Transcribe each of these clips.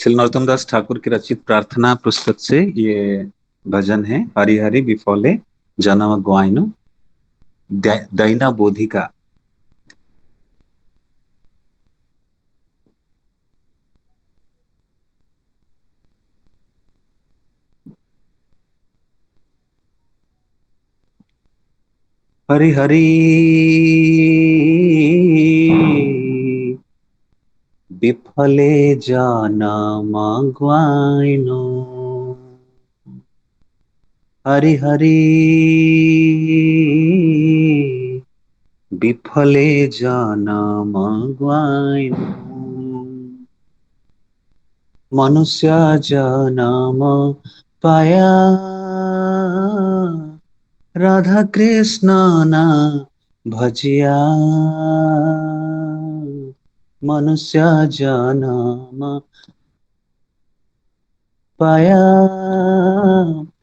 श्री नरोत्तम दास ठाकुर की रचित प्रार्थना पुस्तक से ये भजन है। हरि हरि विफले जन्म ग्वाइनु दैना बोधिका। हरि हरि विफले जन्म ग्वाइनु हरि हरि विफले जन्म ग्वाइनु मनुष्य जन्म पाया राधा कृष्ण ना भजिया मनुष्य जन्म पाया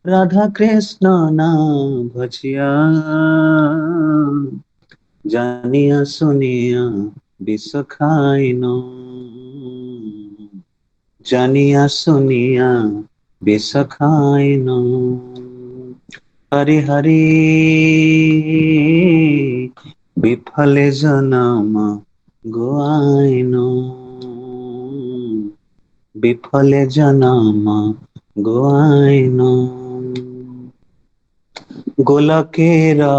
राधा कृष्ण ना भजिया जानिया सुनिया विष खाइनो जानिया सुनिया विष खाइनो हरि हरि विफले जन्म गुआइनो विफले जन्म गुआइनो गोलकेरा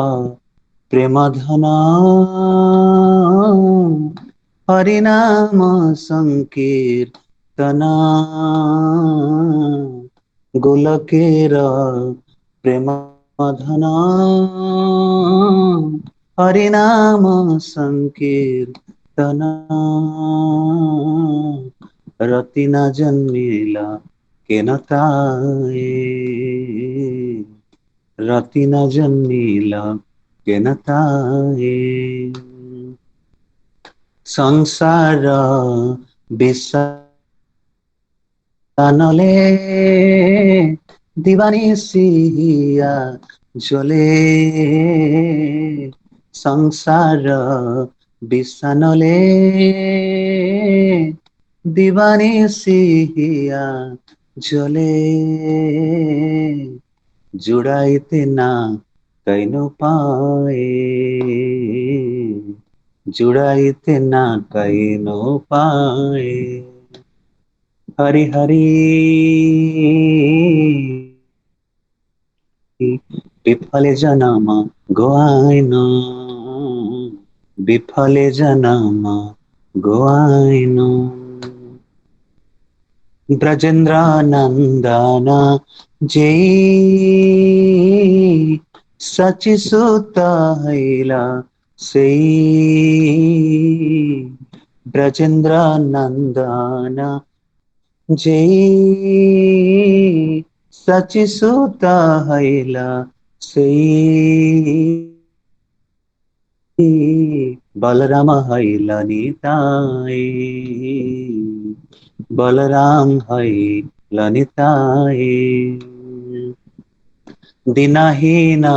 प्रेम धना हरिनाम संकीर्तना गोलकेरा प्रेम धना हरिनाम संकीर्तना रति न जन्मिला के न ताए रति न जन्मिला के न ताए संसार विषानले दीवानी सिया जले संसार विषानले दीवानी सिया जले जुड़ाइते ना कैनो पाए जुड़ाइते ना कैनो पाए हरि हरि विफले जन्म गोआइनो विफले जन्म गोआइनो ब्रजेंद्र नंदन जय सचि सुत हैला सेई ब्रजेंद्र नंदन जय सचि सुत हैला सेई बलराम हैला निताई बलराम हैला निताई दिनहीना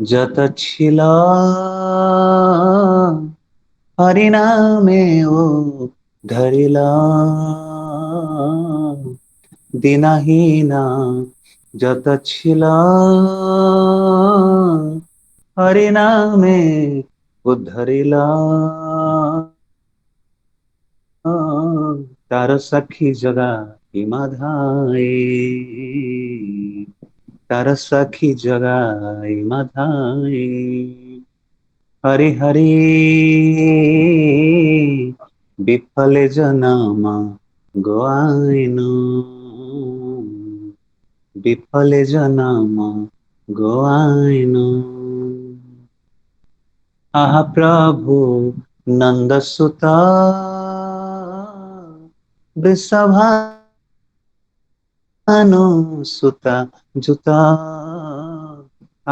जत छिला हरिनामे ओ धरिला दिनहीना जत छिला हरिनामे उद्धरिला तार सखी जगा हिमाधाई तार सखी जगा हिमाधाई हरि हरि विफले जन्म गोआइनो विफले जन्म गोआइनो आह प्रभु नंद सुता वृषभानु सुता जुता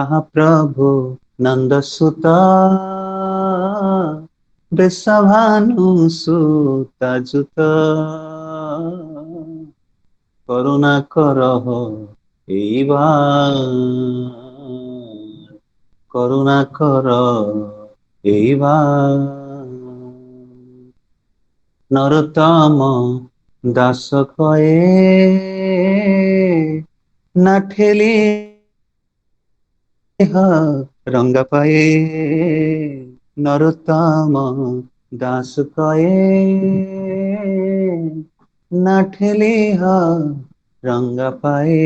आह प्रभु नंद सुता वृषभानु सुता जुता करुणा करह এইবার করুণা কর এইবার নরোত্তম दास कए ना ठेली रंगा पाए नरोत्तम दास कए ना ठेली रंगा पाए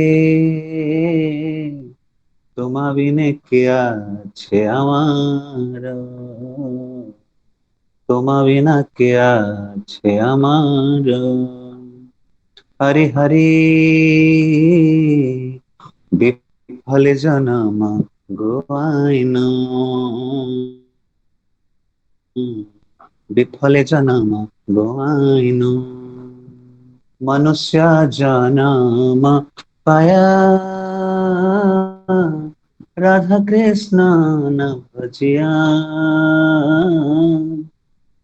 তোমা বিনে কে আছে আমার তোমা বিনা কে আছে আমার হরি হরি বিফলে জনম গোয়াইন বিফলে জনম গোয়াইন मनुष्य जन्म पाया राधा कृष्ण न भजिया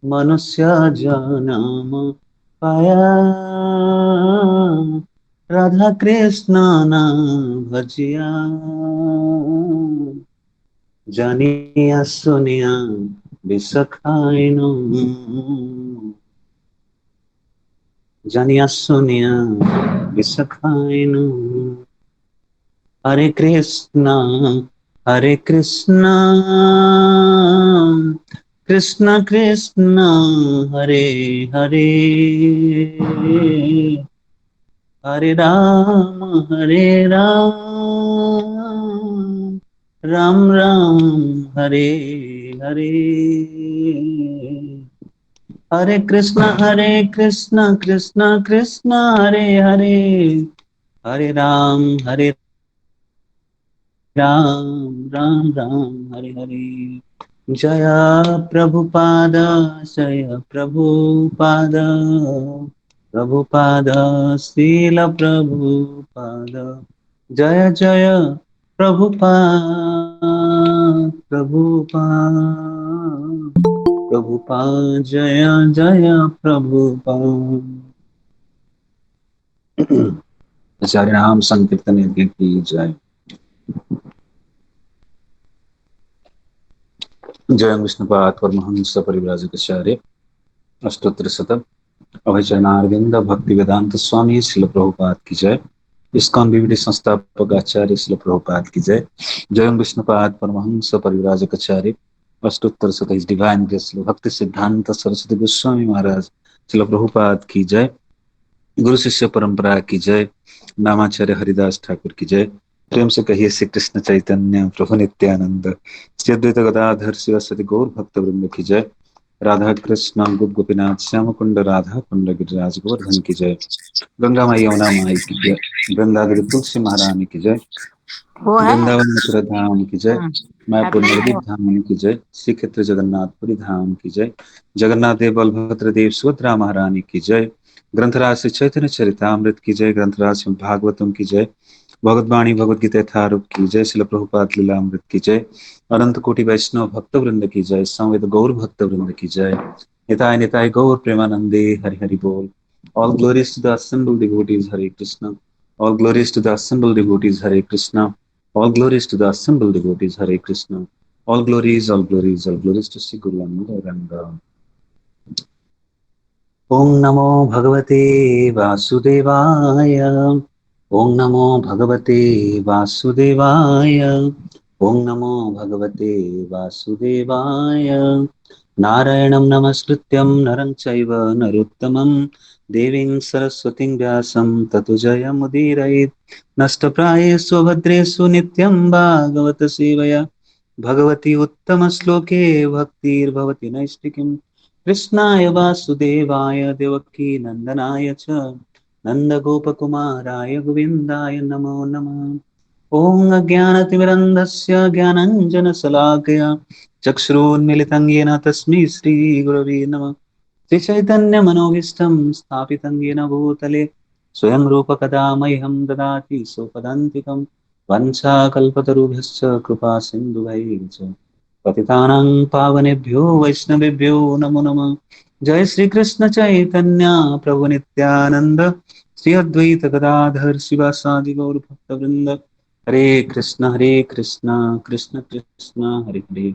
मनुष्य जन्म पाया राधा कृष्ण न भजिया जानिया सुनिया बिसखाइनु जानिया सुनिया बिसखाइनु हरे कृष्णा कृष्ण कृष्ण हरे हरे हरे राम राम राम हरे हरे हरे कृष्ण कृष्ण कृष्ण हरे हरे हरे राम राम राम हरे हरे जय प्रभुपाद जय प्रभुपाद प्रभुपाद श्रील प्रभुपाद जय जय प्रभुपाद प्रभुपाद प्रभुपाद जय जय प्रभुपाद आचार्य नाम संकीर्तन यज्ञ की जय। जय विष्णुपाद परमहंस परिव्राजकाचार्य अष्टोत्तर शतक अभय चरणारविंद भक्ति वेदांत स्वामी शिल प्रभुपाद की जय। इस्कॉन विविध संस्थापक आचार्य शिल प्रभुपाद की जय। जय विष्णुपाद परमहंस परिव्राजकाचार्य अष्टोत्तर शतक हिज डिवाइन ग्रेस भक्ति सिद्धांत सरस्वती गोस्वामी महाराज शिल प्रभुपाद की जय। गुरु शिष्य परंपरा की जय। नामाचार्य हरिदास ठाकुर की जय। प्रेम से कहिए श्री कृष्ण चैतन्य प्रभु नित्यानंद श्री अद्वैत गदाधर शिवसति गौर भक्त वृंद की जय। राधा कृष्ण गोप गोपीनाथ श्याम कुंड राधा कुंड गिरिराज गोवर्धन की जय। गंगा माई यमुना माई की जय। वृंदागिरी तुलसी महारानी की जय। वो है। वृंदावन मथुरा धाम की जय। मायापुर नवदीप धाम की जय। श्री क्षेत्र जगन्नाथपुरी धाम की जय। जगन्नाथ देव बलभद्र देव सुभद्रा महारानी की जय। ग्रंथराज श्री चैतन्य चरितामृत की जय। ग्रंथराज भागवतम की जय। भगवतवाणी भगवद गीता यथारूप की जय। शिल प्रभुपाद लीलामृत की जय। अनंत कोटि वैष्णव भक्त वृंद की जय। संवेद गौर भक्त वृंद की जय। निताय निताय गौर प्रेमानंदे हरि हरि बोल। All glories to the assembled devotees, Hare Krishna. All glories to the assembled devotees, Hare Krishna. All glories to the assembled devotees, Hare Krishna. All glories, all glories, all glories to Sri Guru Nanda. Om Namo Bhagavate Vasudevaya. Om Namo Bhagavate Vasudevaya. Om Namo Bhagavate Vasudevaya. नारायणं नमस्कृत्यं नरं चैव नरोत्तमं देवीं सरस्वतीं व्यासं ततो जयमुदीरयेत् नष्टप्रायेषु भद्रेषु नित्यं भागवत सेवया भगवती उत्तमश्लोके भक्तिर्भवति नैष्टिकीम् कृष्णाय वासुदेवाय देवकी नन्दनाय च नन्दगोपकुमाराय गोविन्दाय नमो नमः। ॐ अज्ञानतिमिरन्धस्य ज्ञानञ्जनशलाकया चक्षुरुन्मीलितं येन तस्मै श्रीगुरवे नमः। श्रीचैतन्यमनोभीष्टं स्थापितं येन भूतले स्वयं रूपकदा मह्यं ददाति स्वपदान्तिकं वञ्चाकल्पतरुभ्यश्च कृपा सिन्धुभैः च पतितानां पावनेभ्यो वैष्णवेभ्यो नमो नमः। जय श्री कृष्ण चैतन्य प्रभु नित्यानंद श्री अद्वैत गदाधर शिवासादि गौर भक्तवृंद हरे कृष्ण कृष्ण कृष्ण हरे हरे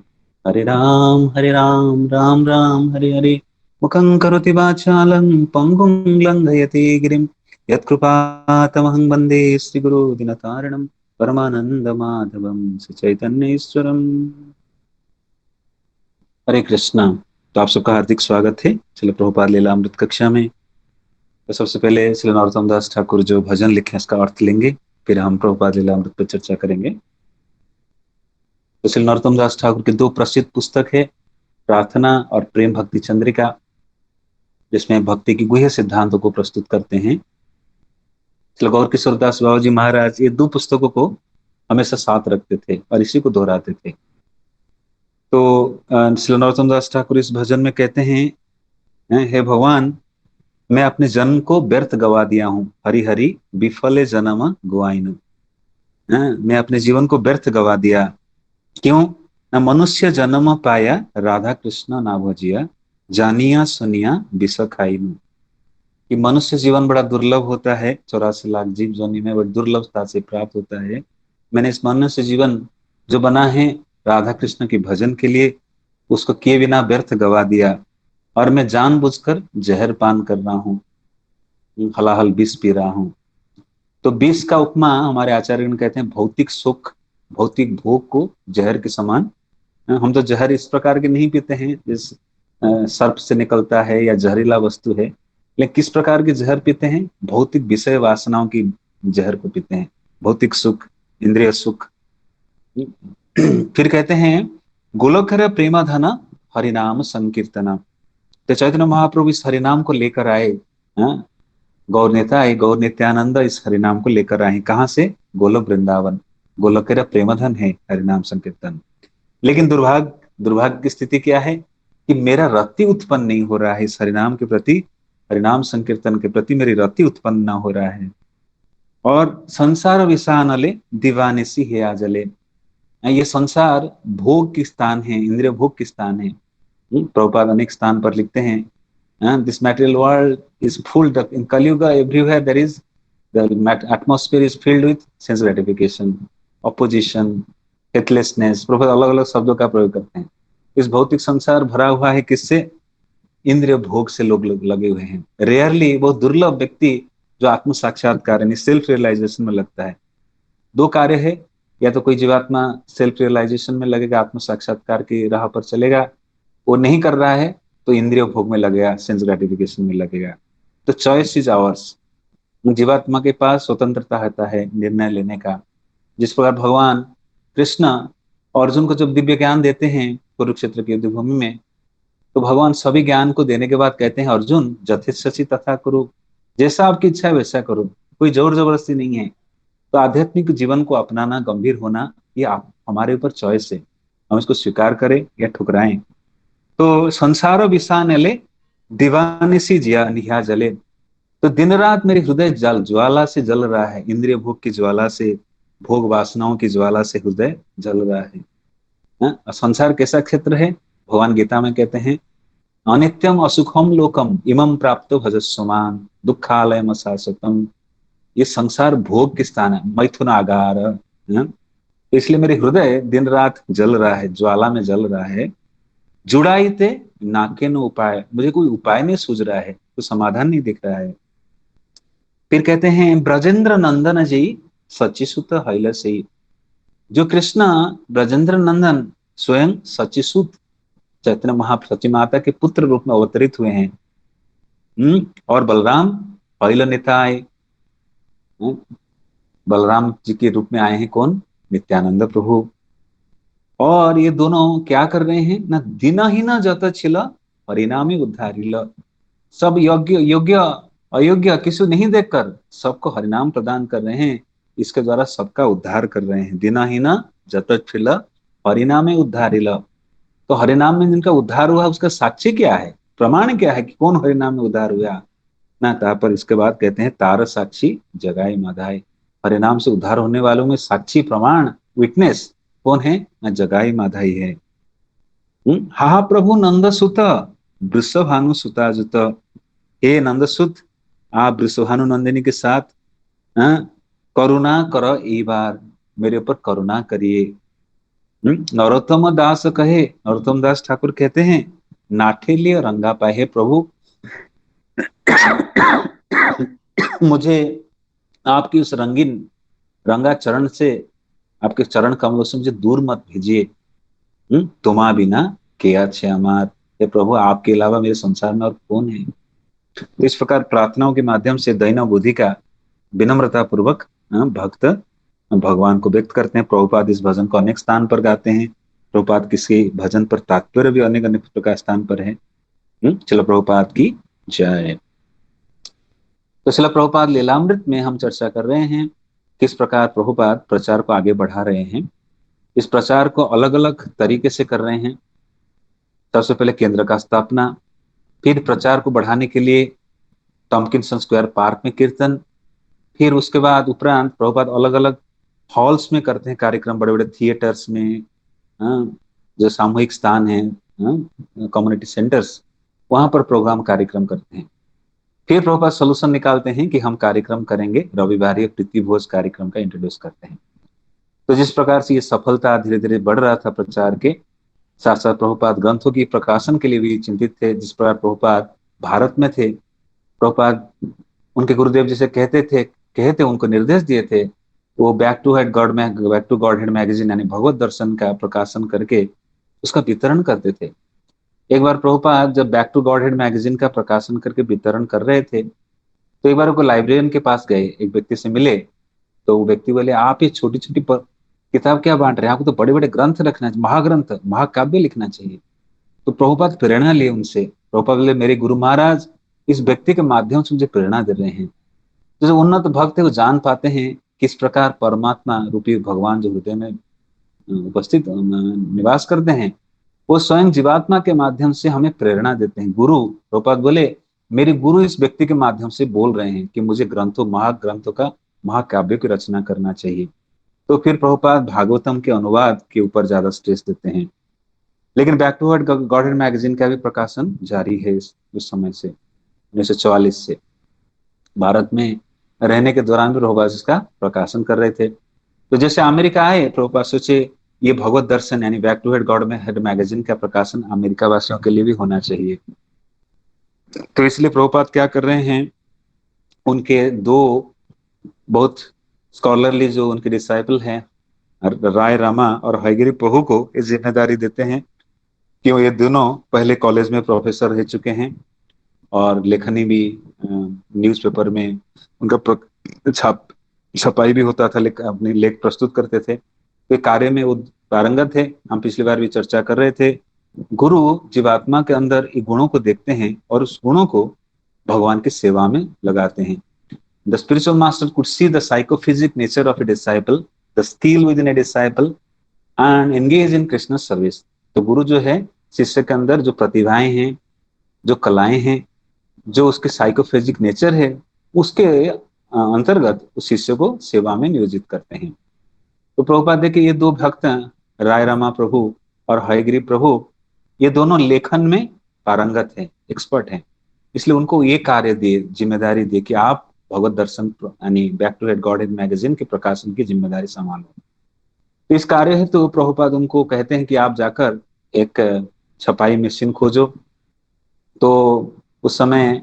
हरे राम राम राम हरे हरे मुखं करोति वाचालं पंगुं लंघयति गिरिं यत्कृपातमहं वन्दे श्रीगुरो दिनतारिणं परमानन्दमाधवं श्रीचैतन्येश्वरम्। हरे कृष्णा। तो आप सबका हार्दिक स्वागत है श्रील प्रभुपाद लीला अमृत कक्षा में। तो सबसे पहले श्री नरोत्तम दास ठाकुर जो भजन लिखे हैं इसका अर्थ लेंगे, फिर हम प्रभुपाद लीला अमृत पर चर्चा करेंगे। तो श्री नरोत्तम दास ठाकुर की दो प्रसिद्ध पुस्तक है, प्रार्थना और प्रेम भक्ति चंद्रिका, जिसमें भक्ति की गुह्य सिद्धांतों को प्रस्तुत करते हैं। श्री गौर किशोर दास बाबा जी महाराज ये दो पुस्तकों को हमेशा साथ रखते थे और इसी को दोहराते थे। तो श्री नरोत्तम दास ठाकुर इस भजन में कहते हैं, हे भगवान, मैं अपने जन्म को व्यर्थ गवा दिया हूँ, हरि हरि विफले जन्म गुआइन। मैं अपने जीवन को व्यर्थ गवा दिया, क्यों? न मनुष्य जन्म पाया, राधा कृष्ण ना भजिया, जानिया सुनिया विष खाइन। कि मनुष्य जीवन बड़ा दुर्लभ होता है, 84 लाख जीव जोनि में बड़ी दुर्लभता से प्राप्त होता है। मैंने इस मनुष्य जीवन जो बना है राधा कृष्ण के भजन के लिए, उसको किए बिना व्यर्थ गवा दिया, और मैं जानबूझकर जहर पान कर रहा हूँ, हलाहल विष पी रहा हूँ। तो विष का उपमा हमारे आचार्यगण कहते हैं भौतिक सुख, भौतिक भोग को जहर के समान। हम तो जहर इस प्रकार के नहीं पीते हैं जिस सर्प से निकलता है या जहरीला वस्तु है, लेकिन किस प्रकार के जहर पीते हैं? भौतिक विषय वासनाओं की जहर को पीते हैं, भौतिक सुख, इंद्रिय सुख। फिर कहते हैं गोलोकहर प्रेमा धना हरिनाम संकीर्तना। तो चैतन्य महाप्रभु इस हरिनाम को लेकर आए। हाँ, गौर नेता आए, गौर नित्यानंद इस हरिनाम को लेकर आए। कहाँ से? गोलोक वृंदावन। गोलोकहर प्रेमधन है हरिनाम संकीर्तन। लेकिन दुर्भाग्य दुर्भाग्य की स्थिति क्या है कि मेरा रति उत्पन्न नहीं हो रहा है इस हरिनाम के प्रति, हरिनाम संकीर्तन के प्रति मेरी रति उत्पन्न ना हो रहा है। और संसार विषानले दीवाने सी है आजले। ये संसार भोग की स्थान है, इंद्रिय भोग की स्थान है। प्रभुपाद अनेक स्थान पर लिखते हैं, this material world is full in Kaliyuga, everywhere there is the atmosphere is filled with sense gratification, opposition, heartlessness. Prabhupada अलग अलग शब्दों का प्रयोग करते हैं। इस भौतिक संसार भरा हुआ है किससे? इंद्रिय भोग से लोग लगे हुए हैं। रेयरली, बहुत दुर्लभ व्यक्ति जो आत्म साक्षात्कार यानी सेल्फ रियलाइजेशन में लगता है। दो कार्य है, या तो कोई जीवात्मा सेल्फ रियलाइजेशन में लगेगा, आत्म साक्षात्कार की राह पर चलेगा, वो नहीं कर रहा है तो इंद्रिय भोग में लगेगा, सेंस ग्रेटिफिकेशन में लगेगा। तो चॉइस इज आवर्स। जीवात्मा के पास स्वतंत्रता होता है निर्णय लेने का। जिस प्रकार भगवान कृष्ण अर्जुन को जब दिव्य ज्ञान देते हैं कुरुक्षेत्र की युद्ध भूमि में, तो भगवान सभी ज्ञान को देने के बाद कहते हैं, अर्जुन जथेच्छसि तथा करो, जैसा आपकी इच्छा है वैसा करो, कोई जोर जबरदस्ती नहीं है। तो आध्यात्मिक जीवन को अपनाना, गंभीर होना, ये आप हमारे ऊपर चॉइस है, हम इसको स्वीकार करें या ठुकराएं। तो संसार विषानले दीवाने सी जिया निहा जले। तो दिन रात मेरे हृदय जल ज्वाला से जल रहा है, इंद्रिय भोग की ज्वाला से, भोग वासनाओं की ज्वाला से हृदय जल रहा है। संसार कैसा क्षेत्र है? भगवान गीता में कहते हैं, अनित्यम असुखम लोकम इमं प्राप्तो भजस्वमान दुखालयम शाश्वतम। ये संसार भोग के स्थान है, मैथुन आगार। इसलिए मेरे हृदय दिन रात जल रहा है, ज्वाला में जल रहा है। जुड़ाई थे नाके न उपाय, मुझे कोई उपाय नहीं सूझ रहा है, कोई समाधान नहीं दिख रहा है। फिर कहते हैं ब्रजेंद्र नंदन जी सचिसुत हैल से। जो कृष्ण ब्रजेंद्र नंदन स्वयं सचिसुत चैतन्य महाप्रति माता के पुत्र रूप में अवतरित हुए हैं। और बलराम हैल निताय, बलराम जी के रूप में आए हैं कौन? नित्यानंद प्रभु। और ये दोनों क्या कर रहे हैं? ना दिन ही ना जत छिल परिणामी उद्धारिल। सब योग्य योग्य अयोग्य किसी को नहीं देखकर सबको हरिनाम प्रदान कर रहे हैं, इसके द्वारा सबका उद्धार कर रहे हैं। दिना ही ना जत छिल परिणामी उद्धारिल। तो हरिनाम में जिनका उद्धार हुआ उसका साक्षी क्या है, प्रमाण क्या है कि कौन हरिनाम में उद्धार हुआ ना? तार पर इसके बाद कहते हैं तार साक्षी जगाए माधाय। हरिनाम से उद्धार होने वालों में साक्षी, प्रमाण, विटनेस कौन है ना? जगाई माधाई है। हा प्रभु नंद सुत वृषभानु सुताजुत। हे नंदसुत, आप वृषभानु नंदिनी के साथ करुणा करो, एक बार मेरे ऊपर करुणा करिए। नरोत्तम दास कहे, नरोत्तम दास ठाकुर कहते हैं नाठेली और रंगा पाए। हे प्रभु, मुझे आपकी उस रंगीन रंगा चरण से, आपके चरण कमलों से मुझे दूर मत भेजिए। तुम्हा बिना किया छे अमार। हे प्रभु, आपके अलावा मेरे संसार में और कौन है। तो इस प्रकार प्रार्थनाओं के माध्यम से दैन्य बुद्धि का विनम्रता पूर्वक भक्त भगवान को व्यक्त करते हैं। प्रभुपाद इस भजन को अनेक स्थान पर गाते हैं। प्रभुपाद किसी भजन पर तात्पर्य भी अनेक अनेक प्रकार स्थान पर है। चलो प्रभुपाद की जय। तो शिला प्रभुपाद लीलामृत में हम चर्चा कर रहे हैं किस प्रकार प्रभुपाद प्रचार को आगे बढ़ा रहे हैं। इस प्रचार को अलग अलग तरीके से कर रहे हैं। सबसे पहले केंद्र का स्थापना, फिर प्रचार को बढ़ाने के लिए टॉम्किंसन स्क्वायर पार्क में कीर्तन, फिर उसके बाद उपरांत प्रभुपाद अलग अलग हॉल्स में करते हैं कार्यक्रम, बड़े बड़े थिएटर्स में, जो सामूहिक स्थान है, कम्युनिटी सेंटर्स, वहां पर प्रोग्राम कार्यक्रम करते हैं। फिर प्रभुपाद सोल्यूशन निकालते हैं कि हम कार्यक्रम करेंगे, रविवार प्रीति भोज कार्यक्रम का इंट्रोड्यूस करते हैं। तो जिस प्रकार से ये सफलता धीरे धीरे बढ़ रहा था प्रचार के साथ साथ, प्रभुपाद ग्रंथों की प्रकाशन के लिए भी चिंतित थे। जिस प्रकार प्रभुपाद भारत में थे, प्रभुपाद उनके गुरुदेव जिसे कहते उनको निर्देश दिए थे, वो back to God head magazine यानी भगवत दर्शन का प्रकाशन करके उसका वितरण करते थे। एक बार प्रभुपाद जब back to God head magazine का प्रकाशन करके वितरण कर रहे थे, तो एक बार वो लाइब्रेरियन के पास गए, एक व्यक्ति से मिले। तो वो व्यक्ति बोले, आप ये छोटी छोटी किताब क्या बांट रहे हैं, आपको तो बड़े बड़े ग्रंथ रखना चाहिए, महाग्रंथ महाकाव्य लिखना चाहिए। तो प्रभुपाद प्रेरणा लिए उनसे। प्रभुपाद बोले, मेरे गुरु महाराज इस व्यक्ति के माध्यम से मुझे प्रेरणा दे रहे हैं। तो जो उन्नत भक्त है वो जान पाते हैं किस प्रकार परमात्मा रूपी भगवान जो हृदय में उपस्थित निवास करते हैं, वो स्वयं जीवात्मा के माध्यम से हमें प्रेरणा देते हैं। गुरु प्रभुपाद बोले, मेरे गुरु इस व्यक्ति के माध्यम से बोल रहे हैं कि मुझे महाग्रंथों का महाकाव्य की रचना करना चाहिए। तो फिर प्रभुपाद भागवतम के अनुवाद के ऊपर ज्यादा स्ट्रेस देते हैं। लेकिन बैक टू गॉड मैगजीन का भी प्रकाशन जारी है उस समय से, 1944 से। भारत में रहने के दौरान भी प्रभुपाद इसका प्रकाशन कर रहे थे। तो जैसे अमेरिका आए, प्रभुपाद सोचे ये भगवत दर्शन यानी बैक टू हेड मैगजीन का प्रकाशन अमेरिका वासियों के लिए भी होना चाहिए। तो इसलिए प्रभुपाद क्या कर रहे हैं, उनके दो बहुत स्कॉलरली जो उनके डिसाइपल हैं, राय रामा और हयगिरी प्रभु को इस जिम्मेदारी देते हैं कि ये दोनों पहले कॉलेज में प्रोफेसर रह चुके हैं और लेखनी भी न्यूज़पेपर में उनका छपाई भी होता था, अपने लेख प्रस्तुत करते थे। तो कार्य में वो पारंगत है। हम पिछली बार भी चर्चा कर रहे थे, गुरु जीवात्मा के अंदर इन गुणों को देखते हैं और उस गुणों को भगवान की सेवा में लगाते हैं। The spiritual master could see the psychophysic nature of a disciple, the skill within a disciple, and engage in Krishna's service. तो गुरु जो है शिष्य के अंदर जो प्रतिभाएं हैं, जो कलाएं हैं, जो उसके साइकोफिजिक नेचर है, उसके अंतर्गत उस शिष्य को सेवा में नियोजित करते हैं। तो प्रभुपाद देखिए, ये दो भक्त राय रामा प्रभु और हयगिरी प्रभु, ये दोनों लेखन में पारंगत है, एक्सपर्ट हैं। इसलिए उनको ये कार्य दिए, जिम्मेदारी दी कि आप भगवत दर्शन यानी back to God head magazine के प्रकाशन की जिम्मेदारी संभालो। तो इस कार्य है तो प्रभुपाद उनको कहते हैं कि आप जाकर एक छपाई मशीन खोजो। तो उस समय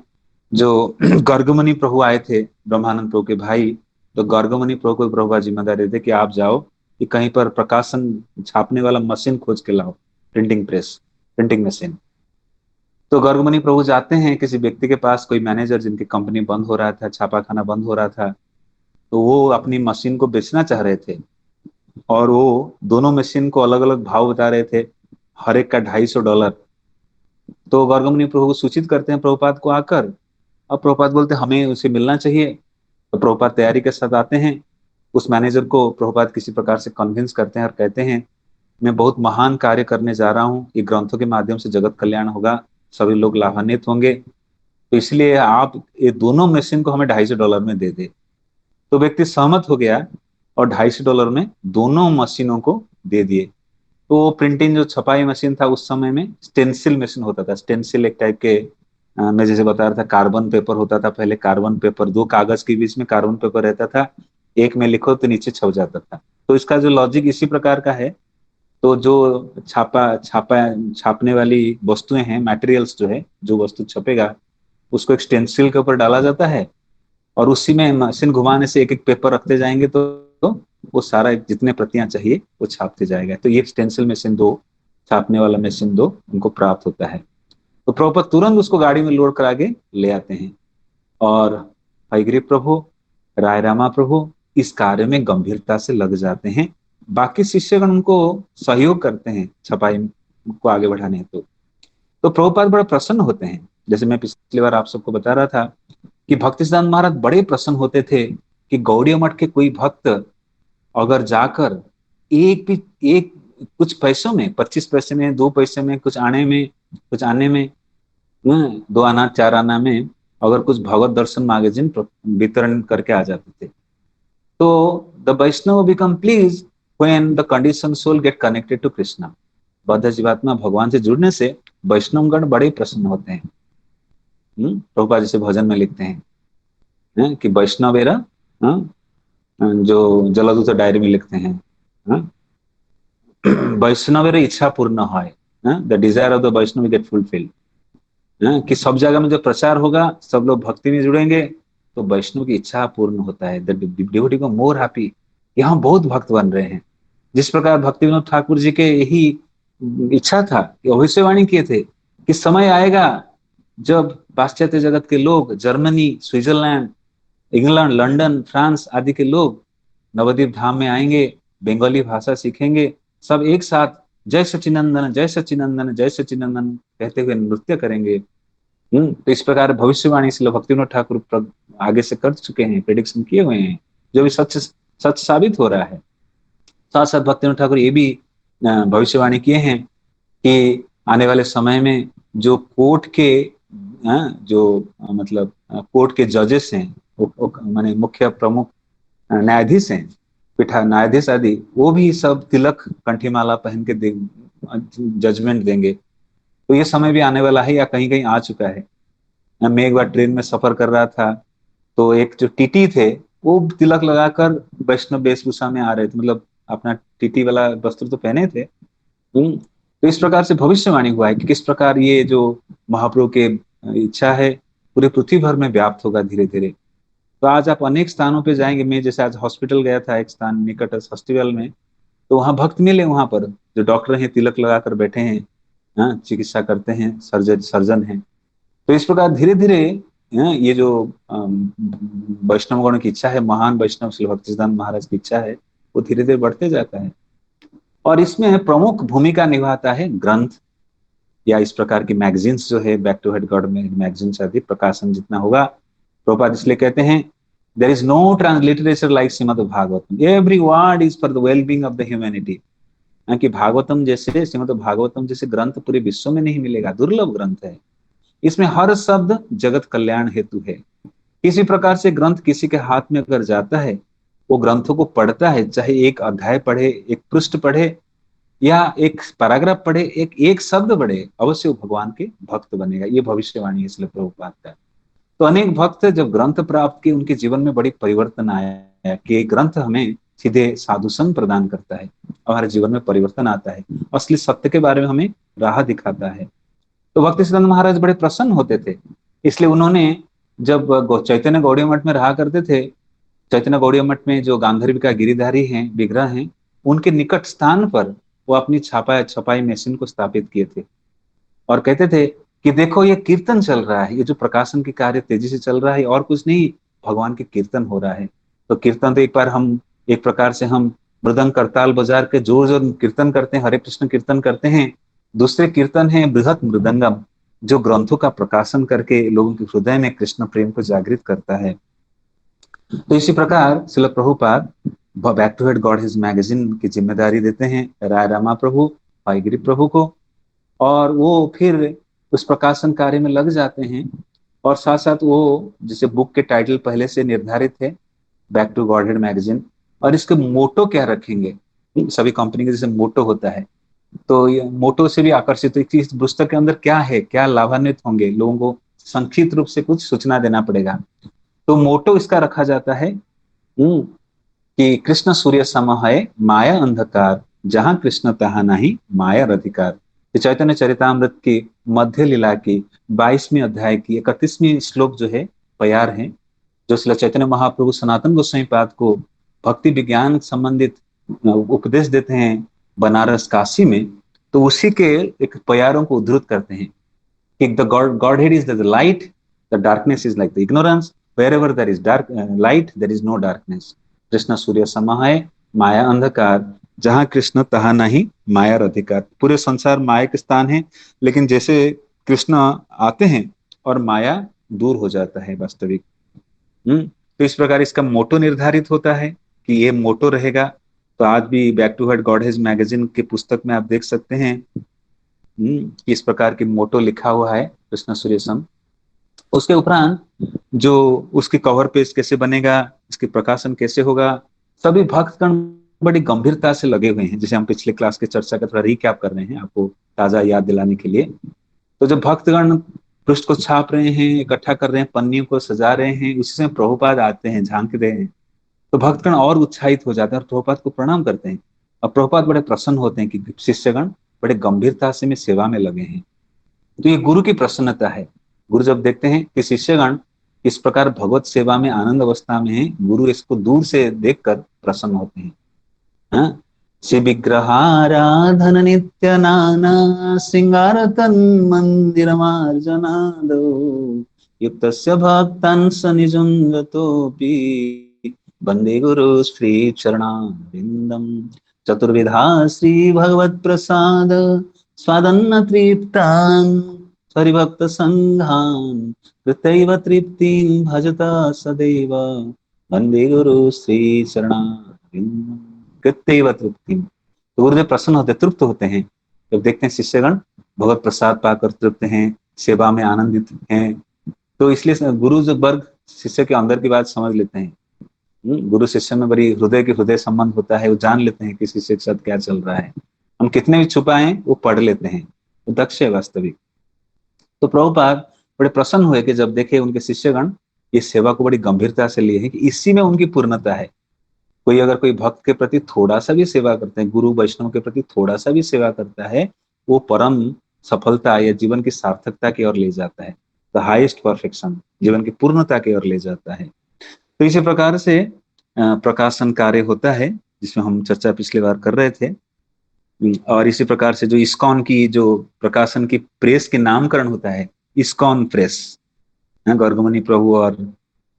जो गर्गमणि प्रभु आए थे, ब्रह्मानंद प्रभु के भाई, तो गर्गमणि प्रभु को प्रभुपाद जिम्मेदारी देते कि आप जाओ कि कहीं पर प्रकाशन छापने वाला मशीन खोज के लाओ, प्रिंटिंग मशीन। तो गर्गमणि प्रभु जाते हैं किसी व्यक्ति के पास, कोई मैनेजर जिनकी कंपनी बंद हो रहा था, छापाखाना बंद हो रहा था, तो वो अपनी मशीन को बेचना चाह रहे थे और वो दोनों मशीन को अलग अलग भाव बता रहे थे, हर एक का $250। तो गर्गमणि प्रभु को सूचित करते हैं प्रभुपाद को आकर। अब प्रभुपाद बोलते हमें उसे मिलना चाहिए। तो प्रभुपाद तैयारी के साथ आते हैं। उस मैनेजर को प्रभुपाद किसी प्रकार से कन्विंस करते हैं और कहते हैं, मैं बहुत महान कार्य करने जा रहा हूँ, ये ग्रंथों के माध्यम से जगत कल्याण होगा, सभी लोग लाभान्वित होंगे, तो इसलिए आप ये दोनों मशीन को हमें $250 में दे दे। तो व्यक्ति सहमत हो गया और $250 में दोनों मशीनों को दे दिए। तो प्रिंटिंग जो छपाई मशीन था उस समय में स्टेंसिल मशीन होता था। स्टेंसिल एक टाइप के मैं जैसे बता रहा था, कार्बन पेपर होता था पहले, कार्बन पेपर, दो कागज के बीच में कार्बन पेपर रहता था, एक में लिखो तो नीचे छप जाता था। तो इसका जो लॉजिक इसी प्रकार का है तो जो छापा छापा छापने वाली वस्तुएं हैं, मटेरियल्स जो है, जो वस्तु छपेगा उसको एक स्टेंसिल के ऊपर डाला जाता है, और उसी में मशीन घुमाने से एक एक पेपर रखते जाएंगे तो वो सारा जितने प्रतियां चाहिए वो छापते जाएगा। तो ये स्टेंसिल मशीन दो, छापने वाला मशीन दो उनको प्राप्त होता है। तो प्रभुपाद तुरंत उसको गाड़ी में लोड करा के ले आते हैं, और हयग्रीव प्रभु, राय रामा प्रभु इस कार्य में गंभीरता से लग जाते हैं। बाकी शिष्यगण उनको सहयोग करते हैं छपाई को आगे बढ़ाने हेतु। तो प्रभुपाद बड़ा प्रसन्न होते हैं। जैसे मैं पिछली बार आप सबको बता रहा था कि भक्ति सिद्धांत महाराज बड़े प्रसन्न होते थे कि गौड़ीय मठ के कोई भक्त अगर जाकर एक भी एक कुछ पैसों में, 25 पैसे में, 2 पैसे में, कुछ आने में, कुछ आने में, 2 आना 4 आना में अगर कुछ भगवत दर्शन मैगजीन वितरण करके आ जाते थे। तो the Vaishnava become pleased when the conditioned soul get connected to Krishna. बद्ध जीवात्मा भगवान से जुड़ने से वैष्णवगण बड़े प्रसन्न होते हैं। प्रभुपाद जैसे भजन में लिखते कि वैष्णवेरा, जो जलदूत डायरी में लिखते हैं, वैष्णवेरा इच्छा पूर्ण है, the desire of the Vaishnava get fulfilled. कि सब जगह में जो प्रचार होगा, सब लोग भक्ति में जुड़ेंगे तो वैष्णव की इच्छा पूर्ण होता है, द डिवोटी को मोर हैप्पी। यहाँ बहुत भक्त बन रहे हैं। जिस प्रकार भक्ति विनोद ठाकुर जी के यही इच्छा था कि भविष्यवाणी किए थे कि समय आएगा जब पाश्चात्य जगत के लोग, Germany, Switzerland, England, London, France आदि के लोग नवद्वीप धाम में आएंगे, बंगाली भाषा सीखेंगे, सब एक साथ जय सचिनंदन, जय सचिनंदन, जय सचिनंदन कहते हुए नृत्य करेंगे। तो इस प्रकार भविष्यवाणी इसलिए भक्ति विनोद ठाकुर आगे से कर चुके हैं, प्रेडिक्शन किए हुए हैं, जो भी सच सच साबित हो रहा है। साथ साथ भक्ति विनोद ठाकुर ये भी भविष्यवाणी किए हैं कि आने वाले समय में जो कोर्ट के मतलब कोर्ट के जजेस हैं, माने मुख्य प्रमुख न्यायाधीश हैं, पीठा न्यायाधीश आदि, वो भी सब तिलक कंठीमाला पहन के जजमेंट देंगे। तो ये समय भी आने वाला है या कहीं कहीं आ चुका है। मैं एक बार ट्रेन में सफर कर रहा था, तो एक जो टीटी थे वो तिलक लगाकर वैष्णव वेशभूषा में आ रहे थे, मतलब अपना टीटी वाला वस्त्र तो पहने थे। तो इस प्रकार से भविष्यवाणी हुआ है कि किस प्रकार ये जो महाप्रभु के इच्छा है पूरे पृथ्वी भर में व्याप्त होगा धीरे धीरे। तो आज आप अनेक स्थानों पे जाएंगे, मैं जैसे आज हॉस्पिटल गया था एक स्थान निकट हॉस्पिटल में, तो वहां भक्त मिले, वहां पर जो डॉक्टर हैं तिलक लगाकर बैठे हैं, चिकित्सा करते हैं, सर्जन हैं। तो इस प्रकार धीरे धीरे ये जो वैष्णवगण की इच्छा है, महान वैष्णव श्री भक्तिसिद्धांत महाराज की इच्छा है, वो धीरे धीरे बढ़ते जाता है। और इसमें प्रमुख भूमिका निभाता है ग्रंथ या इस प्रकार की मैगजीन्स जो है, बैक टू हेड गॉड में मैगजीन्स आदि प्रकाशन जितना होगा। प्रभुपाद इसलिए कहते हैं there is no transliterature like Shrimad Bhagavatam, every word is for the wellbeing of the humanity. कि भागवतम जैसे, श्रीमद् भागवतम जैसे ग्रंथ पूरे विश्व में नहीं मिलेगा, दुर्लभ ग्रंथ है। इसमें हर शब्द जगत कल्याण हेतु है। किसी प्रकार से ग्रंथ किसी के हाथ में अगर जाता है, वो ग्रंथों को पढ़ता है, चाहे एक अध्याय पढ़े, एक पृष्ठ पढ़े या एक पैराग्राफ पढ़े, एक एक शब्द पढ़े, अवश्य वो भगवान के भक्त बनेगा। ये भविष्यवाणी है इसलिए प्रभुपाद का। तो अनेक भक्त जब ग्रंथ प्राप्त किए, उनके जीवन में बड़ी परिवर्तन आया कि ग्रंथ हमें सीधे साधु संग प्रदान करता है, हमारे जीवन में परिवर्तन आता है, असली सत्य के बारे में हमें राह दिखाता है। तो भक्ति सिद्धांत महाराज बड़े प्रसन्न होते थे। इसलिए उन्होंने जब चैतन्य गौड़ीय मठ में रहा करते थे, चैतन्य गौड़ीय मठ में जो गांधर्वी का गिरिधारी हैं, विग्रह हैं, उनके निकट स्थान पर वो अपनी छपाई मशीन को स्थापित किए थे और कहते थे कि देखो ये कीर्तन चल रहा है, ये जो प्रकाशन के कार्य तेजी से चल रहा है और कुछ नहीं, भगवान के कीर्तन हो रहा है। तो कीर्तन तो एक बार हम एक प्रकार से हम मृदंग करताल बाजार के जोर जोर कीर्तन करते हैं, हरे कृष्ण कीर्तन करते हैं। दूसरे कीर्तन है बृहत मृदंगम, जो ग्रंथों का प्रकाशन करके लोगों के हृदय में कृष्ण प्रेम को जागृत करता है। तो इसी प्रकार Srila Prabhupada back to head god his magazine की जिम्मेदारी देते हैं राय रामा प्रभु, हयग्रीव प्रभु को, और वो फिर उस प्रकाशन कार्य में लग जाते हैं। और साथ साथ वो जैसे बुक के टाइटल पहले से निर्धारित है, back to God head magazine, और इसके मोटो क्या रखेंगे, सभी कंपनी के जैसे मोटो होता है, तो ये मोटो से भी आकर्षित है कि इस पुस्तक के अंदर क्या है, क्या लाभान्वित होंगे, लोगों को संक्षिप्त रूप से कुछ सूचना देना पड़ेगा। तो मोटो इसका रखा जाता है कि कृष्ण सूर्य सम है माया अंधकार, जहां कृष्ण तहां नाही माया अधिकार। तो चैतन्य चरितामृत की मध्य लीला की 22वें अध्याय की 31वीं श्लोक जो है, प्यार है, जो श्री चैतन्य महाप्रभु सनातन गोस्वामी पाद को भक्ति विज्ञान संबंधित उपदेश देते हैं बनारस काशी में, तो उसी के एक प्यारों को उद्धृत करते हैं कि the Godhead is the light, the darkness is like the ignorance, wherever there is dark light there is no darkness. Krishna सूर्य समा है, माया अंधकार, जहां कृष्ण तहां नहीं माया अधिकार। पूरे संसार माया के स्थान है, लेकिन जैसे कृष्ण आते हैं और माया दूर हो जाता है वास्तविक। तो इस प्रकार इसका मोटो निर्धारित होता है कि ये मोटो रहेगा। तो आज भी बैक टू हर्ट गॉडहेज मैगजीन की पुस्तक में आप देख सकते हैं इस प्रकार की मोटो लिखा हुआ है कृष्ण सूर्यसम। उसके उपरांत जो उसकी कवर पेज कैसे बनेगा, इसकी प्रकाशन कैसे होगा, सभी भक्तगण बड़ी गंभीरता से लगे हुए हैं। जैसे हम पिछले क्लास की चर्चा का थोड़ा रिकैप कर रहे हैं आपको ताजा याद दिलाने के लिए। तो जब भक्तगण पृष्ठ को छाप रहे हैं, इकट्ठा कर रहे हैं, पन्नियों को सजा रहे हैं, उसी समय प्रभुपाद आते हैं, झांक रहे हैं, तो भक्तगण और उत्साहित हो जाते हैं और प्रभुपाद को प्रणाम करते हैं। और प्रभुपाद बड़े प्रसन्न होते हैं कि शिष्यगण बड़े गंभीरता से में सेवा में लगे हैं। तो ये गुरु की प्रसन्नता है। गुरु जब देखते हैं कि शिष्यगण इस प्रकार भगवत सेवा में आनंद अवस्था में है, गुरु इसको दूर से देखकर प्रसन्न होते हैं। हाँ? श्री विग्रहाराधन नित्य नाना सिंगार तन मंदिर मार्जनादो युक्तस्य भक्तान् सनिजुंगतोपि वंदे गुरु श्री चरणारविंदम। चतुर्विधा श्री भगवत प्रसाद स्वादन्न तृप्तान् हरिभक्त संघान् कृतैव तृप्तिं भजता सदैव वंदे गुरु श्री चरणारविंदम कृतैव तृप्तिं। तो गुरुदेव प्रसन्न होते, तृप्त होते हैं जब देखते हैं शिष्यगण भगवत प्रसाद पाकर तृप्त हैं, सेवा में आनंदित हैं। तो इसलिए गुरु जो वर्ग शिष्य के अंदर की बात समझ लेते हैं। गुरु शिष्य में बड़ी हृदय के हृदय संबंध होता है, वो जान लेते हैं कि शिष्य के साथ क्या चल रहा है। हम कितने भी छुपाएं वो पढ़ लेते हैं, वो दक्ष है वास्तविक। तो प्रभुपाद बड़े प्रसन्न हुए कि जब देखे उनके शिष्यगण इस सेवा को बड़ी गंभीरता से लिए हैं, कि इसी में उनकी पूर्णता है। कोई अगर कोई भक्त के प्रति थोड़ा सा भी सेवा करते हैं, गुरु वैष्णव के प्रति थोड़ा सा भी सेवा करता है, वो परम सफलता या जीवन की सार्थकता की ओर ले जाता है, द हाईएस्ट परफेक्शन, जीवन की पूर्णता की ओर ले जाता है। तो इसी प्रकार से प्रकाशन कार्य होता है, जिसमें हम चर्चा पिछली बार कर रहे थे। और इसी प्रकार से जो इस्कॉन की जो प्रकाशन की प्रेस के नामकरण होता है, इस्कॉन प्रेस, गौरगमनी प्रभु और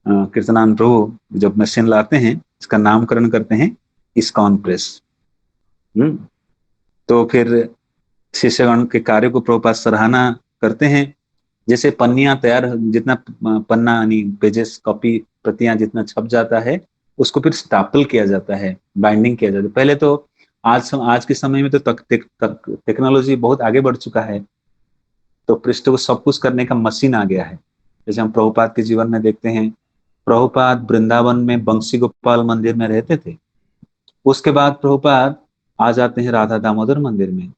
कीर्तनान प्रभु जब मशीन लाते हैं, इसका नामकरण करते हैं इस्कॉन प्रेस। तो फिर शिष्यगण के कार्य को प्रभुपाद सराहना करते हैं। जैसे पन्नियां तैयार, जितना पन्ना यानी पेजेस, कॉपी, प्रतियां जितना छप जाता है, उसको फिर स्टापल किया जाता है, बाइंडिंग किया जाता है। पहले तो आज के समय में तो टेक्नोलॉजी बहुत आगे बढ़ चुका है, तो पृष्ठ को सब कुछ करने का मशीन आ गया है। जैसे हम प्रभुपाद के जीवन में देखते हैं, प्रभुपाद वृंदावन में बंसी गोपाल मंदिर में रहते थे। उसके बाद प्रभुपाद आ जाते हैं राधा दामोदर मंदिर में।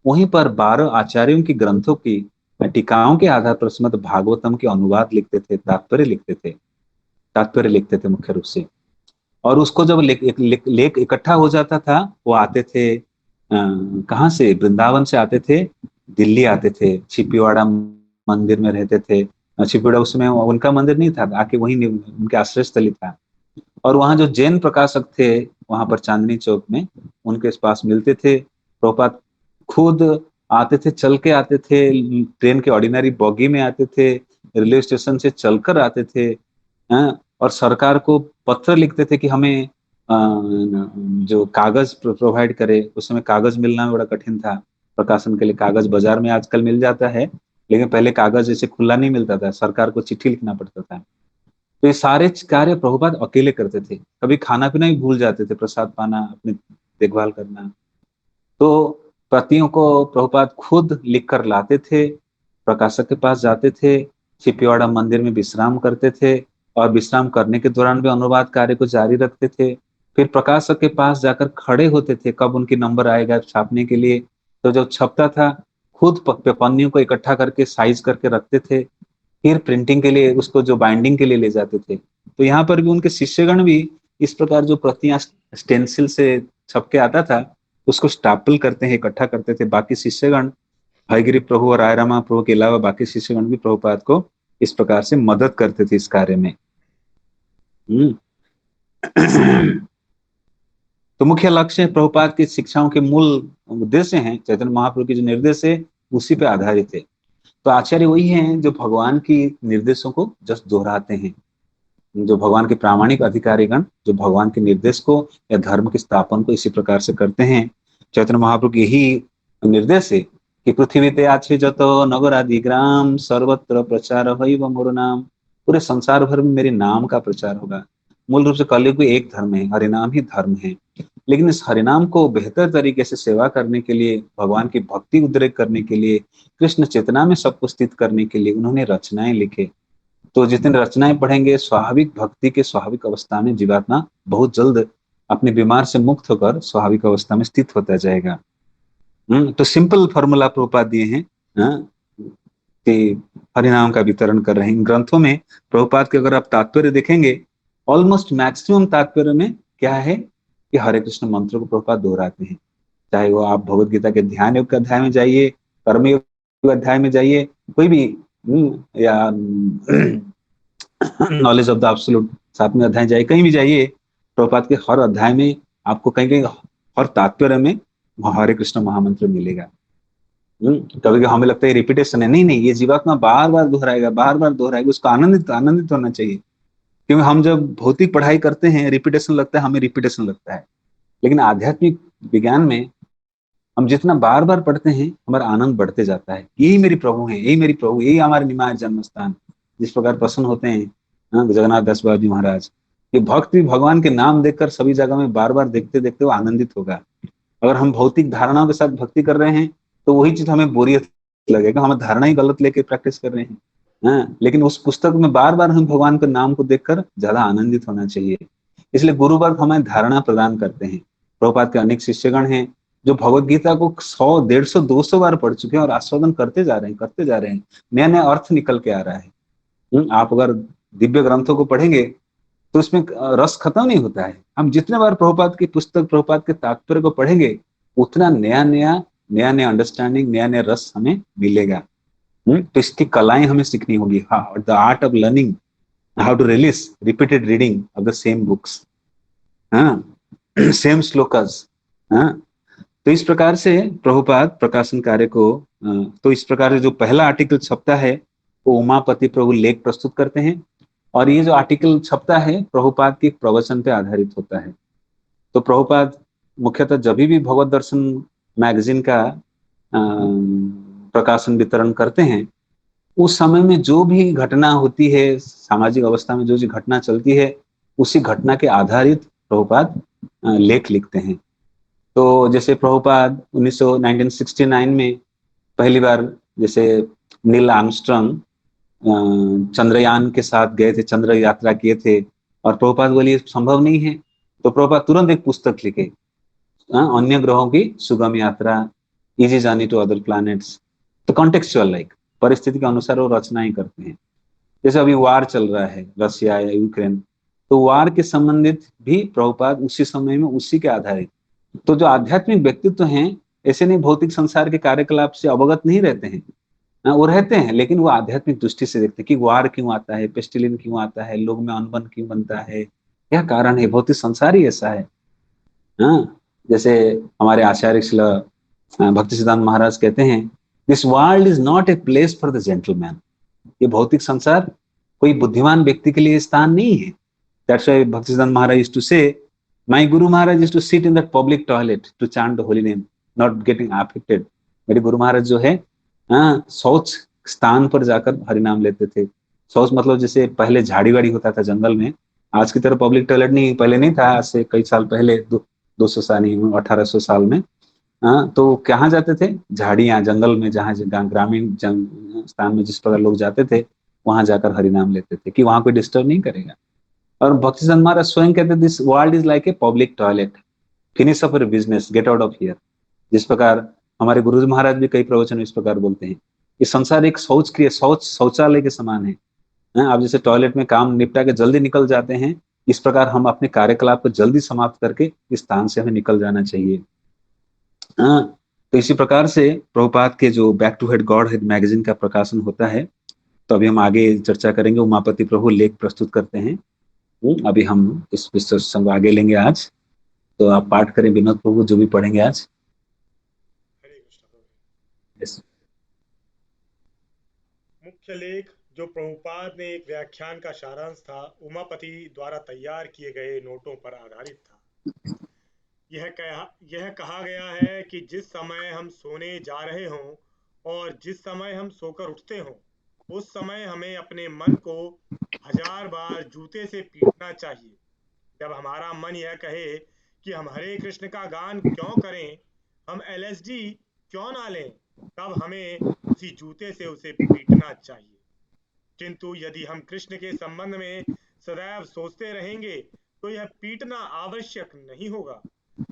वहीं पर 12 आचार्यों की ग्रंथों की टीकाओं के आधार पर श्रीमद् भागवतम के अनुवाद लिखते थे, तात्पर्य लिखते थे मुख्य रूप से। और उसको जब लेख इकट्ठा हो जाता था, वो आते थे कहाँ से, वृंदावन से आते थे, दिल्ली आते थे, छिपीवाड़ा मंदिर में रहते थे। छिपीवाड़ा उसमें उनका मंदिर नहीं था, आके वहीं उनके आश्रय स्थली था। और वहां जो जैन प्रकाशक थे वहां पर चांदनी चौक में, उनके पास मिलते थे। प्रभुपाद खुद आते थे, चल के आते थे, ट्रेन के ऑर्डिनरी बॉगी में आते थे, रेलवे स्टेशन से चलकर आते थे। और सरकार को पत्र लिखते थे कि हमें जो कागज प्रोवाइड करे। उस समय कागज मिलना बड़ा कठिन था प्रकाशन के लिए। कागज बाजार में आजकल मिल जाता है, लेकिन पहले कागज ऐसे खुला नहीं मिलता था, सरकार को चिट्ठी लिखना पड़ता था। तो ये सारे कार्य प्रभुपाद अकेले करते थे। कभी खाना पीना ही भूल जाते थे, प्रसाद पाना, अपनी देखभाल करना। तो प्रतियों को प्रभुपाद खुद लिख कर लाते थे, प्रकाशक के पास जाते थे, छिपीवाड़ा मंदिर में विश्राम करते थे, और विश्राम करने के दौरान भी अनुवाद कार्य को जारी रखते थे। फिर प्रकाशक के पास जाकर खड़े होते थे, कब उनकी नंबर आएगा छापने के लिए। तो जब छपता था, खुद पन्नियों को इकट्ठा करके साइज करके रखते थे, फिर प्रिंटिंग के लिए उसको जो बाइंडिंग के लिए ले जाते थे। तो यहाँ पर भी उनके शिष्यगण भी इस प्रकार जो प्रतियां स्टेंसिल से छप के आता था, उसको स्टापल करते हैं, इकट्ठा करते थे। बाकी शिष्यगण, हयग्रीव प्रभु और राय रामा प्रभु के अलावा बाकी शिष्यगण भी प्रभुपाद को इस प्रकार से मदद करते थे इस कार्य में। हम्म। तो मुख्य लक्ष्य प्रभुपाद की शिक्षाओं के मूल उद्देश्य हैं, चैतन्य महाप्रभु के जो निर्देश है उसी पे आधारित है। तो आचार्य वही हैं जो भगवान की निर्देशों को जस्ट दोहराते हैं, जो भगवान के प्रामाणिक अधिकारीगण जो भगवान के निर्देश को या धर्म के स्थापन को इसी प्रकार से करते हैं। चैतन्य महाप्रभु के यही निर्देश है कि पृथ्वी ते आछे जत नगर आदि ग्राम सर्वत्र प्रचार हईव मोर नाम। पूरे संसार भर में मेरे नाम का प्रचार होगा। मूल रूप से कलयुग में एक धर्म है, हरिनाम ही धर्म है। लेकिन इस हरिनाम को बेहतर तरीके से सेवा करने के लिए, भगवान की भक्ति उद्रेक करने के लिए, कृष्ण चेतना में सबको स्थित करने के लिए उन्होंने रचनाएं लिखे। तो जितने रचनाएं पढ़ेंगे, स्वाभाविक भक्ति के स्वाभाविक अवस्था में जीवात्मा बहुत जल्द अपने बीमार से मुक्त होकर स्वाभाविक अवस्था में स्थित होता जाएगा। तो सिंपल फॉर्मूला प्रभुपाद दिए हैं, हाँ, कि हरिनाम का वितरण कर रहे हैं। इन ग्रंथों में प्रभुपाद के अगर आप तात्पर्य देखेंगे, ऑलमोस्ट मैक्सिमम तात्पर्य में क्या है कि हरे कृष्ण मंत्र को प्रभुपाद दोहराते हैं। चाहे वो आप भगवत गीता के ध्यान योग के अध्याय में जाइए, कर्म योग अध्याय में जाइए, कोई भी या नॉलेज ऑफ द एब्सोल्यूट 7वें अध्याय जाइए, कहीं भी जाइए, प्रभुपाद के हर अध्याय में आपको कहीं कहीं हर तात्पर्य में हरे कृष्ण महामंत्र मिलेगा। कभी कभी हमें लगता है रिपीटेशन है, नहीं नहीं, ये जीवात्मा बार बार दोहराएगा, बार बार दोहराएगा, उसको आनंदित आनंदित होना चाहिए। क्योंकि हम जब भौतिक पढ़ाई करते हैं रिपीटेशन लगता है, हमें रिपीटेशन लगता है। लेकिन आध्यात्मिक विज्ञान में हम जितना बार बार पढ़ते हैं हमारा आनंद बढ़ते जाता है। यही मेरी प्रभु है, यही मेरी प्रभु, यही हमारे निमाय जन्म स्थान। जिस प्रकार प्रसन्न होते हैं जगन्नाथ दास बाबा जी महाराज, ये भक्त भी भगवान के नाम देखकर सभी जगह में बार बार देखते देखते वो आनंदित होगा। अगर हम भौतिक धारणाओं के साथ भक्ति कर रहे हैं तो वही चीज हमें बोरियत लगेगा, हम धारणा ही गलत लेके प्रैक्टिस कर रहे हैं। लेकिन उस पुस्तक में बार बार हम भगवान के नाम को देखकर ज्यादा आनंदित होना चाहिए। इसलिए गुरु वर्ग हमें धारणा प्रदान करते हैं। प्रभुपाद के अनेक शिष्यगण हैं जो भगवत गीता को 100, 150, 200 बार पढ़ चुके हैं और आस्वादन करते जा रहे हैं, करते जा रहे हैं। नया नया अर्थ निकल के आ रहा है। आप अगर दिव्य ग्रंथों को पढ़ेंगे तो इसमें रस खत्म नहीं होता है। हम जितने बार प्रभुपाद की पुस्तक, प्रभुपाद के तात्पर्य को पढ़ेंगे, उतना नया नया अंडरस्टैंडिंग, नया नया रस हमें मिलेगा। तो इसकी कलाएं हमें सीखनी होगी। The art of learning how to release repeated reading of the same books, same shlokas. तो इस प्रकार से प्रभुपाद प्रकाशन कार्य को, तो इस प्रकार से जो पहला आर्टिकल छपता है वो उमापति प्रभु लेख प्रस्तुत करते हैं, और ये जो आर्टिकल छपता है प्रभुपाद के प्रवचन पे आधारित होता है। तो प्रभुपाद मुख्यतः जब भी भगवत दर्शन मैगजीन का प्रकाशन वितरण करते हैं, उस समय में जो भी घटना होती है, सामाजिक अवस्था में जो जो घटना चलती है, उसी घटना के आधारित प्रभुपाद लेख लिखते हैं। तो जैसे प्रभुपाद 1969 में पहली बार जैसे नील आर्मस्ट्रांग चंद्रयान के साथ गए थे, चंद्र यात्रा किए थे, और प्रभुपाद बोले संभव नहीं है। तो प्रभुपाद तुरंत एक पुस्तक लिखे, अन्य ग्रहों की सुगम यात्रा, easy journey to other planets. तो कॉन्टेक्चुअल लाइक परिस्थिति के अनुसार वो रचनाएं करते हैं। जैसे अभी वार चल रहा है रशिया या यूक्रेन, तो वार के संबंधित भी प्रभुपाद उसी समय में उसी के आधारित। तो जो आध्यात्मिक व्यक्तित्व हैं, ऐसे नहीं भौतिक संसार के कार्यकलाप से अवगत नहीं रहते हैं, वो रहते हैं, लेकिन वो आध्यात्मिक दृष्टि से देखते हैं कि वार क्यों आता है, पेस्टिलिन क्यों आता है, लोग में अनबन क्यों बनता है, क्या कारण है, भौतिक संसार ही ऐसा है। जैसे हमारे आचार्य श्रील भक्ति सिद्धांत महाराज कहते हैं, this world is not a place for the gentleman. ये भौतिक संसार कोई बुद्धिमान व्यक्ति के लिए स्थान नहीं है। That's why Bhakti Siddhanta Maharaj used to say, my guru Maharaj used to sit in that public toilet to chant the holy name, not getting affected. मेरे गुरु महाराज जो है शौच स्थान पर जाकर हरिनाम लेते थे। शौच मतलब जैसे पहले झाड़ी वाड़ी होता था जंगल में, आज की तरह पब्लिक टॉयलेट नहीं, पहले नहीं था, आज से कई साल पहले, 200 साल नहीं, 1800 साल में। तो कहाँ जाते थे, झाड़ियां जंगल में, जहाँ ग्रामीण स्थान में जिस प्रकार लोग जाते थे, वहां जाकर हरिनाम लेते थे कि वहां कोई डिस्टर्ब नहीं करेगा। और भक्ति सिद्धांत महाराज स्वयं कहते, this world is like a public toilet, finish up your business, get out of here. जिस प्रकार हमारे गुरु महाराज भी कई प्रवचन इस प्रकार बोलते हैं कि संसार एक शौचालय के समान है। आप जैसे टॉयलेट में काम निपटा के जल्दी निकल जाते हैं, इस प्रकार हम अपने कार्यकलाप को जल्दी समाप्त करके इस स्थान से हमें निकल जाना चाहिए। हाँ, तो इसी प्रकार से प्रभुपाद के जो back to head god head magazine का प्रकाशन होता है। तो अभी हम आगे चर्चा करेंगे। उमापति प्रभु लेख प्रस्तुत करते हैं। अभी हम इस विषय को आगे लेंगे आज। तो आप पाठ करें विनोद प्रभु, जो भी पढ़ेंगे आज। हरे कृष्ण प्रभु। Yes. मुख्य लेख जो प्रभुपाद ने एक व्याख्यान का सारांश था, उमापति द्वारा तैयार किए गए नोटों पर आधारित था। यह कहा गया है कि जिस समय हम सोने जा रहे हों और जिस समय हम सोकर उठते हों, उस समय हमें अपने मन को 1000 बार जूते से पीटना चाहिए। जब हमारा मन यह कहे कि हम हरे कृष्ण का गान क्यों करें, हम एलएसडी क्यों ना लें, तब हमें उसी जूते से उसे पीटना चाहिए। किंतु यदि हम कृष्ण के संबंध में सदैव सोचते रहेंगे, तो यह पीटना आवश्यक नहीं होगा।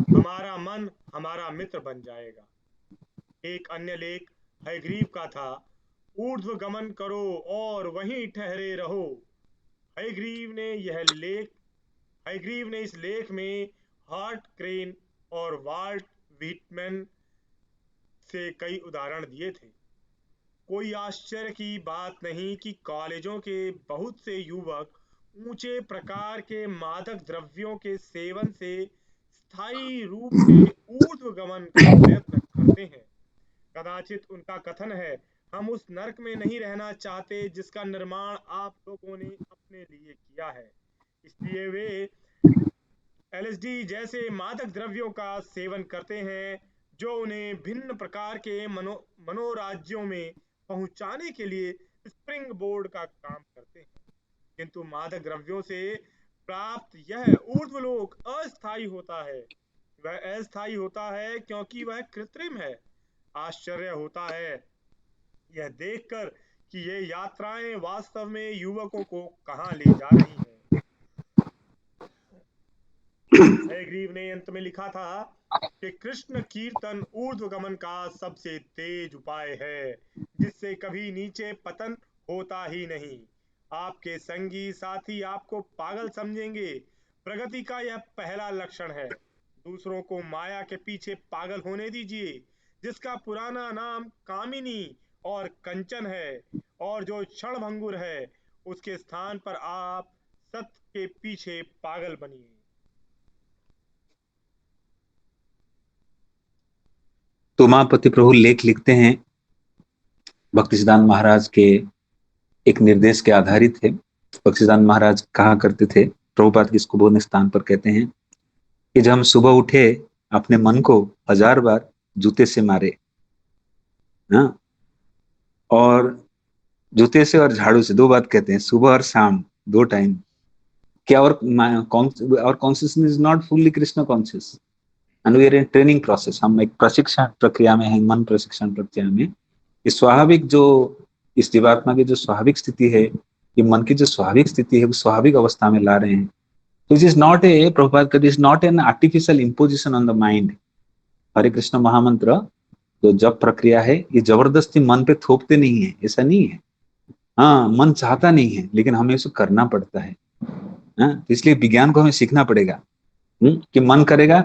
हमारा मन हमारा मित्र बन जाएगा। एक अन्य लेख हयग्रीव का था, ऊर्ध्व गमन करो और वहीं ठहरे रहो। हयग्रीव ने यह लेख हयग्रीव ने इस लेख में हार्ट क्रेन और वाल्ट व्हिटमैन से कई उदाहरण दिए थे। कोई आश्चर्य की बात नहीं कि कॉलेजों के बहुत से युवक ऊंचे प्रकार के मादक द्रव्यों के सेवन से स्थायी रूप से ऊर्ध्वगमन का प्रयत्न करते हैं। कदाचित उनका कथन है, हम उस नरक में नहीं रहना चाहते जिसका निर्माण आप लोगों ने अपने लिए किया है। इसलिए वे एलएसडी जैसे मादक द्रव्यों का सेवन करते हैं, जो उन्हें भिन्न प्रकार के मनोराज्यों में पहुंचाने के लिए स्प्रिंग बोर्ड का काम करते हैं। किंतु मादक द्रव्यों से प्राप्त यह ऊर्ध्वलोक अस्थायी होता है। वह अस्थायी होता है क्योंकि वह कृत्रिम है। आश्चर्य होता है यह देखकर कि ये यात्राएं वास्तव में युवकों को कहां ले जा रही हैं। हयग्रीव ने अंत में लिखा था कि कृष्ण कीर्तन ऊर्ध्वगमन का सबसे तेज उपाय है, जिससे कभी नीचे पतन होता ही नहीं। आपके संगी साथी आपको पागल समझेंगे। प्रगति का यह पहला लक्षण है। दूसरों को माया के पीछे पागल होने दीजिए, जिसका पुराना नाम कामिनी और कंचन है और जो क्षणभंगुर है। उसके स्थान पर आप सत्य के पीछे पागल बनिए। तो उमापति प्रभु लेख लिखते हैं, भक्ति सिद्धांत महाराज के एक निर्देश के आधारित है। भक्ति सिद्धांत महाराज कहा करते थे, प्रभुपाद की इसको बोधन स्थान पर कहते हैं कि जब हम सुबह उठे, अपने मन को 1000 बार जूते से मारे। हाँ, और जूते से और झाड़ू से, दो बात कहते हैं, सुबह और शाम, दो टाइम। क्या और consciousness is not fully Krishna conscious, and we are in training process. हम एक प्रशिक्षण प्रक्रिया में हैं, मन प्रशिक्षण प्रक्रिया में। ये स्वाभाविक जो इस जीवात्मा की जो स्वाभाविक स्थिति है, ये मन की जो स्वाभाविक स्थिति है, वो स्वाभाविक अवस्था में ला रहे हैं। तो it is not a, Prabhupada कहते is not an artificial imposition on the mind. Hare Krishna महामंत्र जो जप प्रक्रिया है, ये जबरदस्ती मन पे थोपते नहीं है, ऐसा नहीं है। हाँ, मन चाहता नहीं है, लेकिन हमें इसको करना पड़ता है। हाँ, तो इसलिए विज्ञान को हमें सीखना पड़ेगा। कि मन करेगा।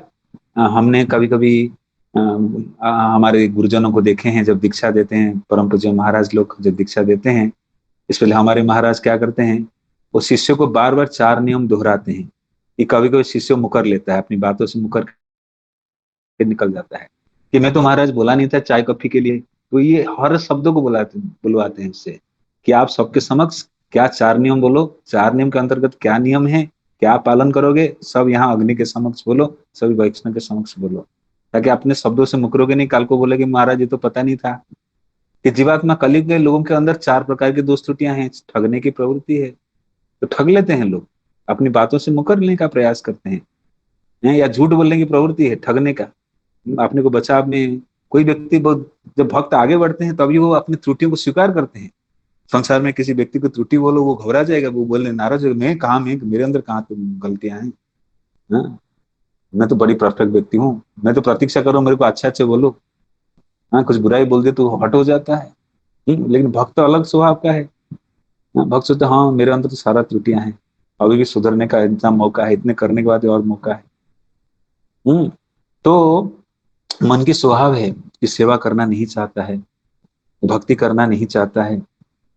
हमने कभी कभी हमारे गुरुजनों को देखे हैं, जब दीक्षा देते हैं, परम पूज्य महाराज लोग जब दीक्षा देते हैं, इस पहले हमारे महाराज क्या करते हैं, वो शिष्य को बार बार 4 नियम दोहराते हैं। कि कभी कभी शिष्य मुकर लेता है, अपनी बातों से मुकर के निकल जाता है कि मैं तो महाराज बोला नहीं था चाय कॉफी के लिए। तो ये हर शब्दों को बुलवाते हैं उससे कि आप सबके समक्ष क्या 4 नियम बोलो, 4 नियम के अंतर्गत क्या नियम है, क्या पालन करोगे, सब यहाँ अग्नि के समक्ष बोलो, सभी वैष्णव के समक्ष बोलो, ताकि अपने शब्दों से मुकरोगे नहीं। काल को बोले कि महाराज ये तो पता नहीं था कि जीवात्मा कलयुग के लोगों के अंदर 4 प्रकार की दोष त्रुटियां हैं। ठगने की प्रवृत्ति है, तो ठग लेते हैं लोग, अपनी बातों से मुकरने का प्रयास करते हैं। या झूठ बोलने की प्रवृत्ति है, ठगने का। अपने को बचाव में कोई व्यक्ति बहुत, जब भक्त आगे बढ़ते हैं तभी वो अपनी त्रुटियों को स्वीकार करते हैं। संसार में किसी व्यक्ति को त्रुटि बोलो, वो घबरा जाएगा, वो बोलने नाराज होगा, मैं कहा, मैं मेरे अंदर कहाँ तो गलतियां हैं। हाँ? मैं तो बड़ी परफेक्ट व्यक्ति हूँ, मैं तो प्रतीक्षा करो मेरे को अच्छे अच्छे बोलो। हाँ, कुछ बुराई बोल दे तो हट हो जाता है। लेकिन भक्त तो अलग स्वभाव का है। हाँ, भक्त सोचते हाँ मेरे अंदर तो सारा त्रुटियां हैं, अभी भी सुधरने का इतना मौका है, इतने करने के बाद और मौका है। तो मन की स्वभाव है कि सेवा करना नहीं चाहता है, भक्ति करना नहीं चाहता है,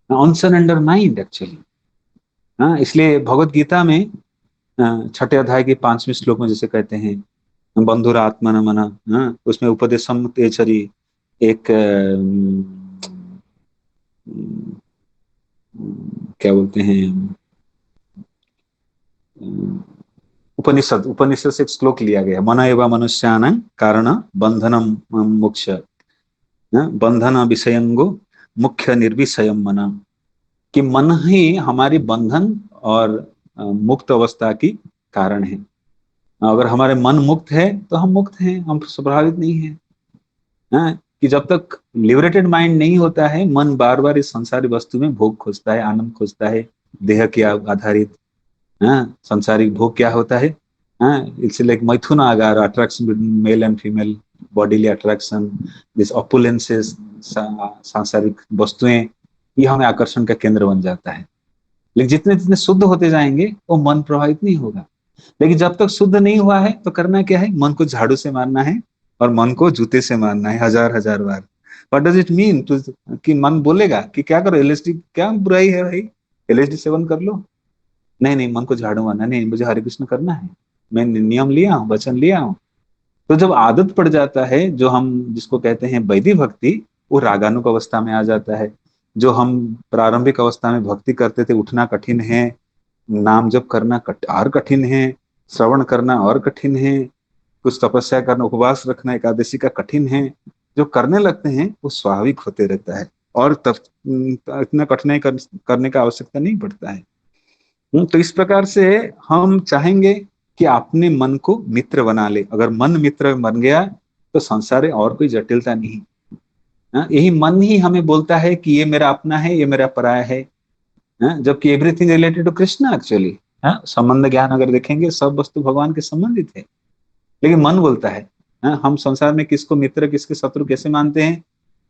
अनसरेंडर माइंड एक्चुअली। हाँ, इसलिए भगवत गीता में छठे अध्याय के 5वें श्लोक में जैसे कहते हैं, बंधुर आत्मा न मना, हाँ, उसमें उपदेशम तेचरी, एक क्या बोलते हैं, अम, उपनिषद उपनिषद से एक श्लोक लिया गया, मन एवं मनुष्यान कारण बंधनम मोक्ष, बंधन विषयंगो मुख्य निर्विषयम मना, कि मन ही हमारी बंधन और मुक्त अवस्था की कारण है। अगर हमारे मन मुक्त है तो हम मुक्त हैं, हम प्रभावित नहीं है। हाँ, कि जब तक लिबरेटेड माइंड नहीं होता है, मन बार बार इस संसारी वस्तु में भोग खोजता है, आनंद खोजता है, देह के आधारित। हाँ, सांसारिक भोग क्या होता है, हाँ, इट्स लाइक मैथुन आगार, attraction between male and female, bodily attraction, this opulences, सांसारिक वस्तुएं, ये हमें आकर्षण का केंद्र बन जाता है। लेकिन जितने जितने शुद्ध होते जाएंगे वो मन प्रभावित नहीं होगा। लेकिन जब तक शुद्ध नहीं हुआ है तो करना क्या है, मन को झाड़ू से मारना है और मन को जूते से मारना है, हजार हजार बार। What does it mean to, कि मन बोलेगा कि क्या करो, एलएसडी क्या बुराई है भाई, एलएसडी सेवन कर लो, नहीं नहीं, मन को झाड़ू मारना, नहीं मुझे हरे कृष्ण करना है, मैं नियम लिया हूँ, वचन लिया हूँ। तो जब आदत पड़ जाता है, जो हम जिसको कहते हैं वैदिक भक्ति, वो रागानुक अवस्था में आ जाता है। जो हम प्रारंभिक अवस्था में भक्ति करते थे, उठना कठिन है, नाम जप करना और कठिन है, श्रवण करना और कठिन है, कुछ तपस्या करना, उपवास रखना एकादशी का कठिन है, जो करने लगते हैं वो स्वाभाविक होते रहता है, और तब इतना कठिनाई करने का आवश्यकता नहीं पड़ता है। तो इस प्रकार से हम चाहेंगे कि अपने मन को मित्र बना ले। अगर मन मित्र बन गया तो संसार में और कोई जटिलता नहीं। हाँ, यही मन ही हमें बोलता है कि ये मेरा अपना है, ये मेरा पराया है। हाँ, जबकि everything related to Krishna actually. हाँ, संबंध ज्ञान अगर देखेंगे, सब वस्तु भगवान के संबंधित है। लेकिन मन बोलता है, हाँ, हम संसार में किसको मित्र किसके शत्रु कैसे मानते हैं,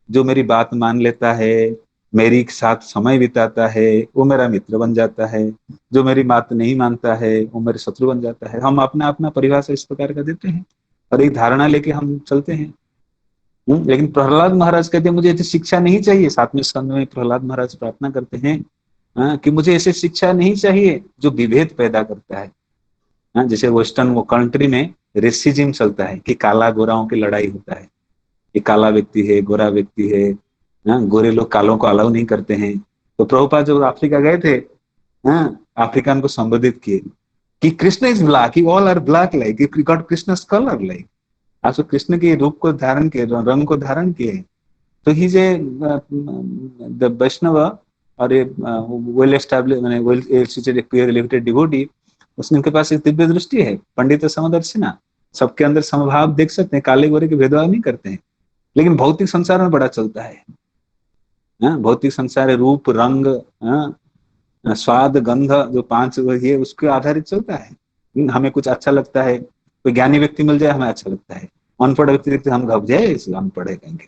जो मेरी बात मान लेता है, मेरी साथ समय बिताता है, वो मेरा मित्र बन जाता है, जो मेरी बात नहीं मानता है वो मेरे शत्रु बन जाता है। हम अपना अपना परिभाषा इस प्रकार का देते हैं और एक धारणा लेके हम चलते हैं। लेकिन प्रहलाद महाराज कहते हैं मुझे ऐसी शिक्षा नहीं चाहिए। 7वें स्कंद में प्रहलाद महाराज प्रार्थना करते हैं, हाँ, कि मुझे ऐसी शिक्षा नहीं चाहिए जो विभेद पैदा करता है। हाँ, जैसे वेस्टर्न वो कंट्री में रेसिज्म चलता है कि काला गोराओं की लड़ाई होता है, ये काला व्यक्ति है, गोरा व्यक्ति है, हाँ, गोरे लोग कालों को अलाउ नहीं करते हैं। तो प्रभुपाद जब अफ्रीका गए थे, हाँ, अफ्रीकन को संबोधित किए कि Krishna is black, you all are black, like you got Krishna colour, like आप सब कृष्ण के रूप को धारण किए, रंग को धारण किए। तो ही जे द वैष्णव और ये वेल एस्टैब्लिश मैंने वेल एजुकेटेड डिवोटी, उसने उनके पास एक दिव्य दृष्टि है, पंडित समदर्शिना, सबके अंदर समभाव देख सकते हैं, काले गोरे के भेदभाव नहीं करते हैं। लेकिन भौतिक संसार में बड़ा चलता है। भौतिक संसार रूप रंग, स्वाद गंध, जो 5 ये उसके आधारित चलता है। हमें कुछ अच्छा लगता है, कोई ज्ञानी व्यक्ति मिल जाए हमें अच्छा लगता है, अनपढ़ व्यक्ति देखते हम घब जाए इसे अनपढ़ है कहेंगे,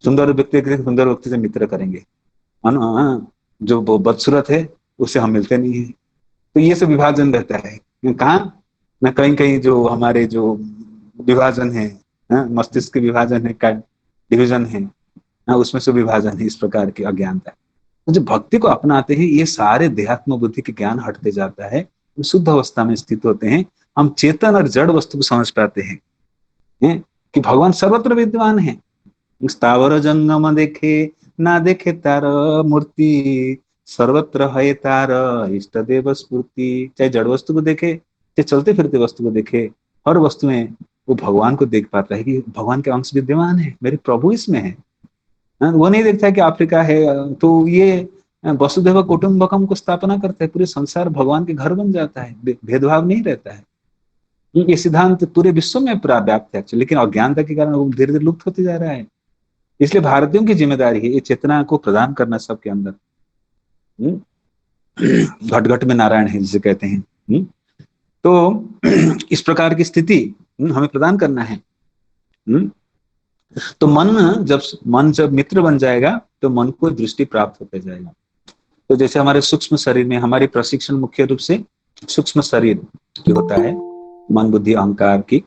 सुंदर व्यक्ति देखते सुंदर व्यक्ति से मित्र करेंगे, जो बदसूरत है उससे हम मिलते नहीं है। तो ये सब विभाजन रहता है। कहाँ न कहीं कहीं जो हमारे जो विभाजन है, मस्तिष्क के विभाजन है, डिविजन है, उसमें से विभाजन है, इस प्रकार की अज्ञानता। तो जब भक्ति को अपनाते हैं, ये सारे देहात्म बुद्धि के ज्ञान हटते जाता है, शुद्ध अवस्था में स्थित होते हैं, हम चेतन और जड़ वस्तु को समझ पाते हैं, कि भगवान सर्वत्र विद्वान है। स्थावर जंगम देखे ना देखे तार मूर्ति, सर्वत्र है तार इष्ट देव स्फूर्ति। चाहे जड़ वस्तु को देखे, चाहे चलते फिरते वस्तु को देखे, हर वस्तु में वो भगवान को देख पाता है कि भगवान के अंश विद्यमान है, मेरे प्रभु इसमें है। वो नहीं देखता है कि अफ्रीका है तो ये वसुधैव कुटुंबकम को स्थापना करता है, पूरे संसार भगवान के घर बन जाता है, भेदभाव नहीं रहता है। ये सिद्धांत पूरे विश्व में पूरा व्याप्त है, लेकिन अज्ञानता के कारण वो धीरे धीरे लुप्त होते जा रहा है। इसलिए भारतीयों की जिम्मेदारी है ये चेतना को प्रदान करना सबके अंदर। घट घट में नारायण है जिसे कहते हैं। तो इस प्रकार की स्थिति हमें प्रदान करना है। तो मन जब मित्र बन जाएगा तो मन को दृष्टि प्राप्त होते जाएगा। तो जैसे हमारे सूक्ष्म शरीर में हमारी प्रशिक्षण मुख्य रूप से सूक्ष्म शरीर की होता है, मन बुद्धि अहंकार की।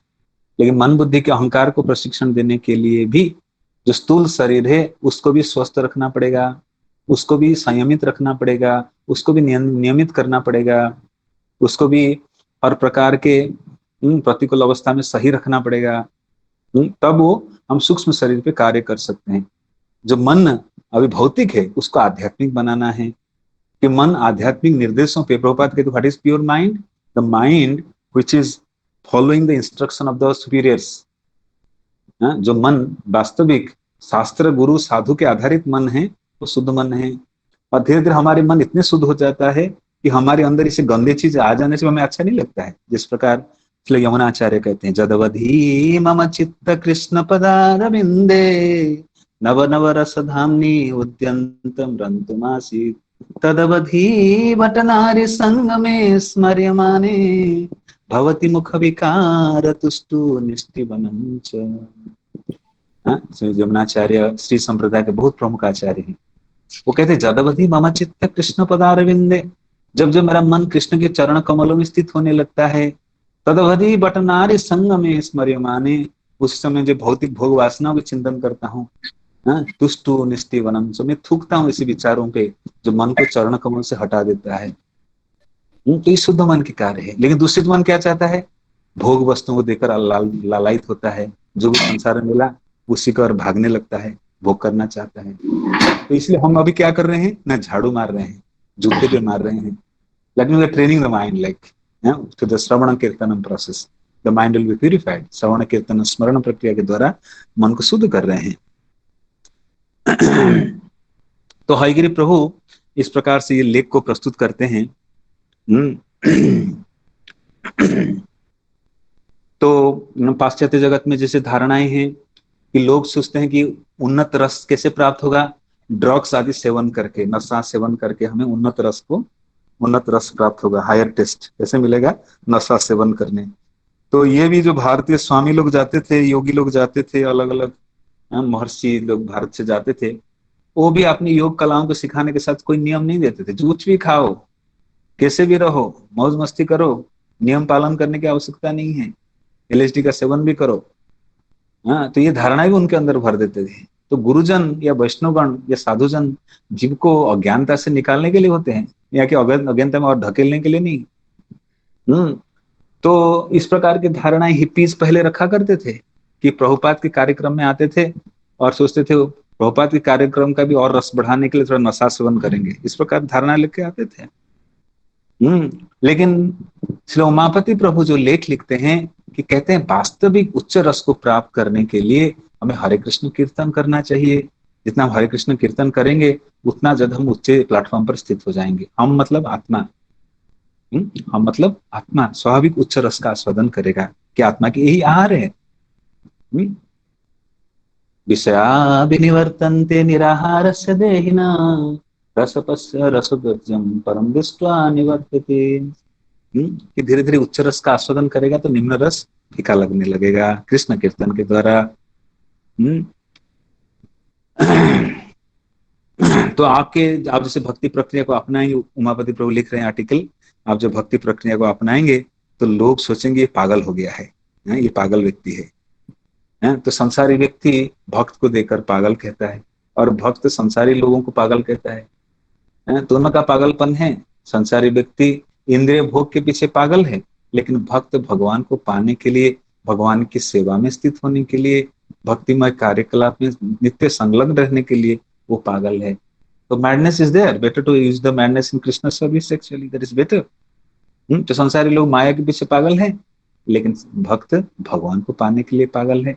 लेकिन मन बुद्धि के अहंकार को प्रशिक्षण देने के लिए भी जो स्थूल शरीर है उसको भी स्वस्थ रखना पड़ेगा, उसको भी संयमित रखना पड़ेगा, उसको भी नियमित करना पड़ेगा, उसको भी हर प्रकार के प्रतिकूल अवस्था में सही रखना पड़ेगा। तब वो हम सूक्ष्म शरीर पे कार्य कर सकते हैं। जो मन अभी भौतिक है उसको आध्यात्मिक बनाना है, कि मन आध्यात्मिक निर्देशों पे, प्रभुपाद कहते what is pure mind, the mind which is following the instruction of the superiors. जो मन वास्तविक शास्त्र गुरु साधु के आधारित मन है वो शुद्ध मन है। और धीरे धीरे हमारे मन इतने शुद्ध हो जाता है कि हमारे अंदर इसे गंदी चीज आ जाने से हमें अच्छा नहीं लगता है। जिस प्रकार इसलिए यमुनाचार्य कहते हैं, जदवधि मम चित्त कृष्ण पदारविंदे नव नव रस धामनी उद्यंतम रंतुमासी तदवधि बटनारि संग में स्मर्यमाने भवति मुख विकार तुष्टु निष्ठिवनं च। यमुनाचार्य श्री संप्रदाय के बहुत प्रमुख आचार्य हैं। वो कहते जदवधि मम चित्त कृष्ण पदारविंदे, जब जब मेरा मन कृष्ण के चरण कमलों में स्थित होने लगता है, तदवधि बटनारि संग में स्मर्यमाने, उस समय जो भौतिक भोग वासनाओं के चिंतन करता हूँ, तुष्टु निष्ठिवनम, सो मैं थूकता हूँ इसी विचारों पे जो मन को चरण कमल से हटा देता है। तो ये शुद्ध मन के कार्य है। लेकिन दूषित मन क्या चाहता है? भोग वस्तुओं को देकर लालायित होता है, जो भी संसार में मिला उसी का और भागने लगता है, भोग करना चाहता है। तो इसलिए हम अभी क्या कर रहे हैं ना, झाड़ू मार रहे हैं, जूते पे मार रहे हैं, लेकिन training the mind like through the shravana kirtanam process the mind will be purified. श्रवण कीर्तन स्मरण प्रक्रिया के द्वारा मन को शुद्ध कर रहे हैं। तो हयगिरी प्रभु इस प्रकार से ये लेख को प्रस्तुत करते हैं। तो पाश्चात्य जगत में जैसे धारणाएं हैं कि लोग सोचते हैं कि उन्नत रस कैसे प्राप्त होगा, ड्रग्स आदि सेवन करके, नशा सेवन करके हमें उन्नत रस प्राप्त होगा। हायर टेस्ट कैसे मिलेगा? नशा सेवन करने। तो ये भी जो भारतीय स्वामी लोग जाते थे, योगी लोग जाते थे, अलग अलग महर्षि लोग भारत से जाते थे, वो भी अपनी योग कलाओं को सिखाने के साथ कोई नियम नहीं देते थे। जूच भी खाओ, कैसे भी रहो, मौज मस्ती करो, नियम पालन करने की आवश्यकता नहीं है, एलएसडी का सेवन भी करो। तो ये धारणा भी उनके अंदर भर देते थे। तो गुरुजन या वैष्णवगण या साधुजन जीव को अज्ञानता से निकालने के लिए होते हैं, या कि अज्ञानता में और धकेलने के लिए नहीं। तो इस प्रकार की धारणाएं हिप्पीज पहले रखा करते थे कि प्रभुपाद के कार्यक्रम में आते थे और सोचते थे प्रभुपाद के कार्यक्रम का भी और रस बढ़ाने के लिए थोड़ा नशा सेवन करेंगे, इस प्रकार धारणा लेके आते थे। लेकिन श्री उमापति प्रभु जो लेख लिखते हैं कि कहते हैं वास्तविक उच्च रस को प्राप्त करने के लिए हमें हरे कृष्ण कीर्तन करना चाहिए। जितना हम हरे कृष्ण कीर्तन करेंगे उतना जब हम उच्च प्लेटफॉर्म पर स्थित हो जाएंगे। हम मतलब आत्मा, हम मतलब आत्मा स्वाभाविक उच्च रस का आस्वादन करेगा कि आत्मा की यही आहार है। विषया विनिवर्तन्ते निराहारस्य देहिना रसपस्य रसोदर्जम परम दृष्ट्वा निवर्तते। कि धीरे धीरे उच्च रस का आस्वादन करेगा तो निम्न रस फीका लगने लगेगा कृष्ण कीर्तन के द्वारा। तो आप जैसे भक्ति प्रक्रिया को अपनाएंगे, उमापति प्रभु लिख रहे हैं आर्टिकल, आप जब भक्ति प्रक्रिया को अपनाएंगे तो लोग सोचेंगे ये पागल हो गया है, ये पागल व्यक्ति है। तो संसारी व्यक्ति भक्त को देखकर पागल कहता है और भक्त संसारी लोगों को पागल कहता है। दोनों का पागलपन है। संसारी व्यक्ति इंद्रिय भोग के पीछे पागल है, लेकिन भक्त भगवान को पाने के लिए, भगवान की सेवा में स्थित होने के लिए, भक्तिमय कार्यकलाप में नित्य संलग्न रहने के लिए वो पागल है। तो madness is there, better to use the madness in Krishna service actually, that is better. तो संसारी लोग माया के पीछे पागल है, लेकिन भक्त भगवान को पाने के लिए पागल है।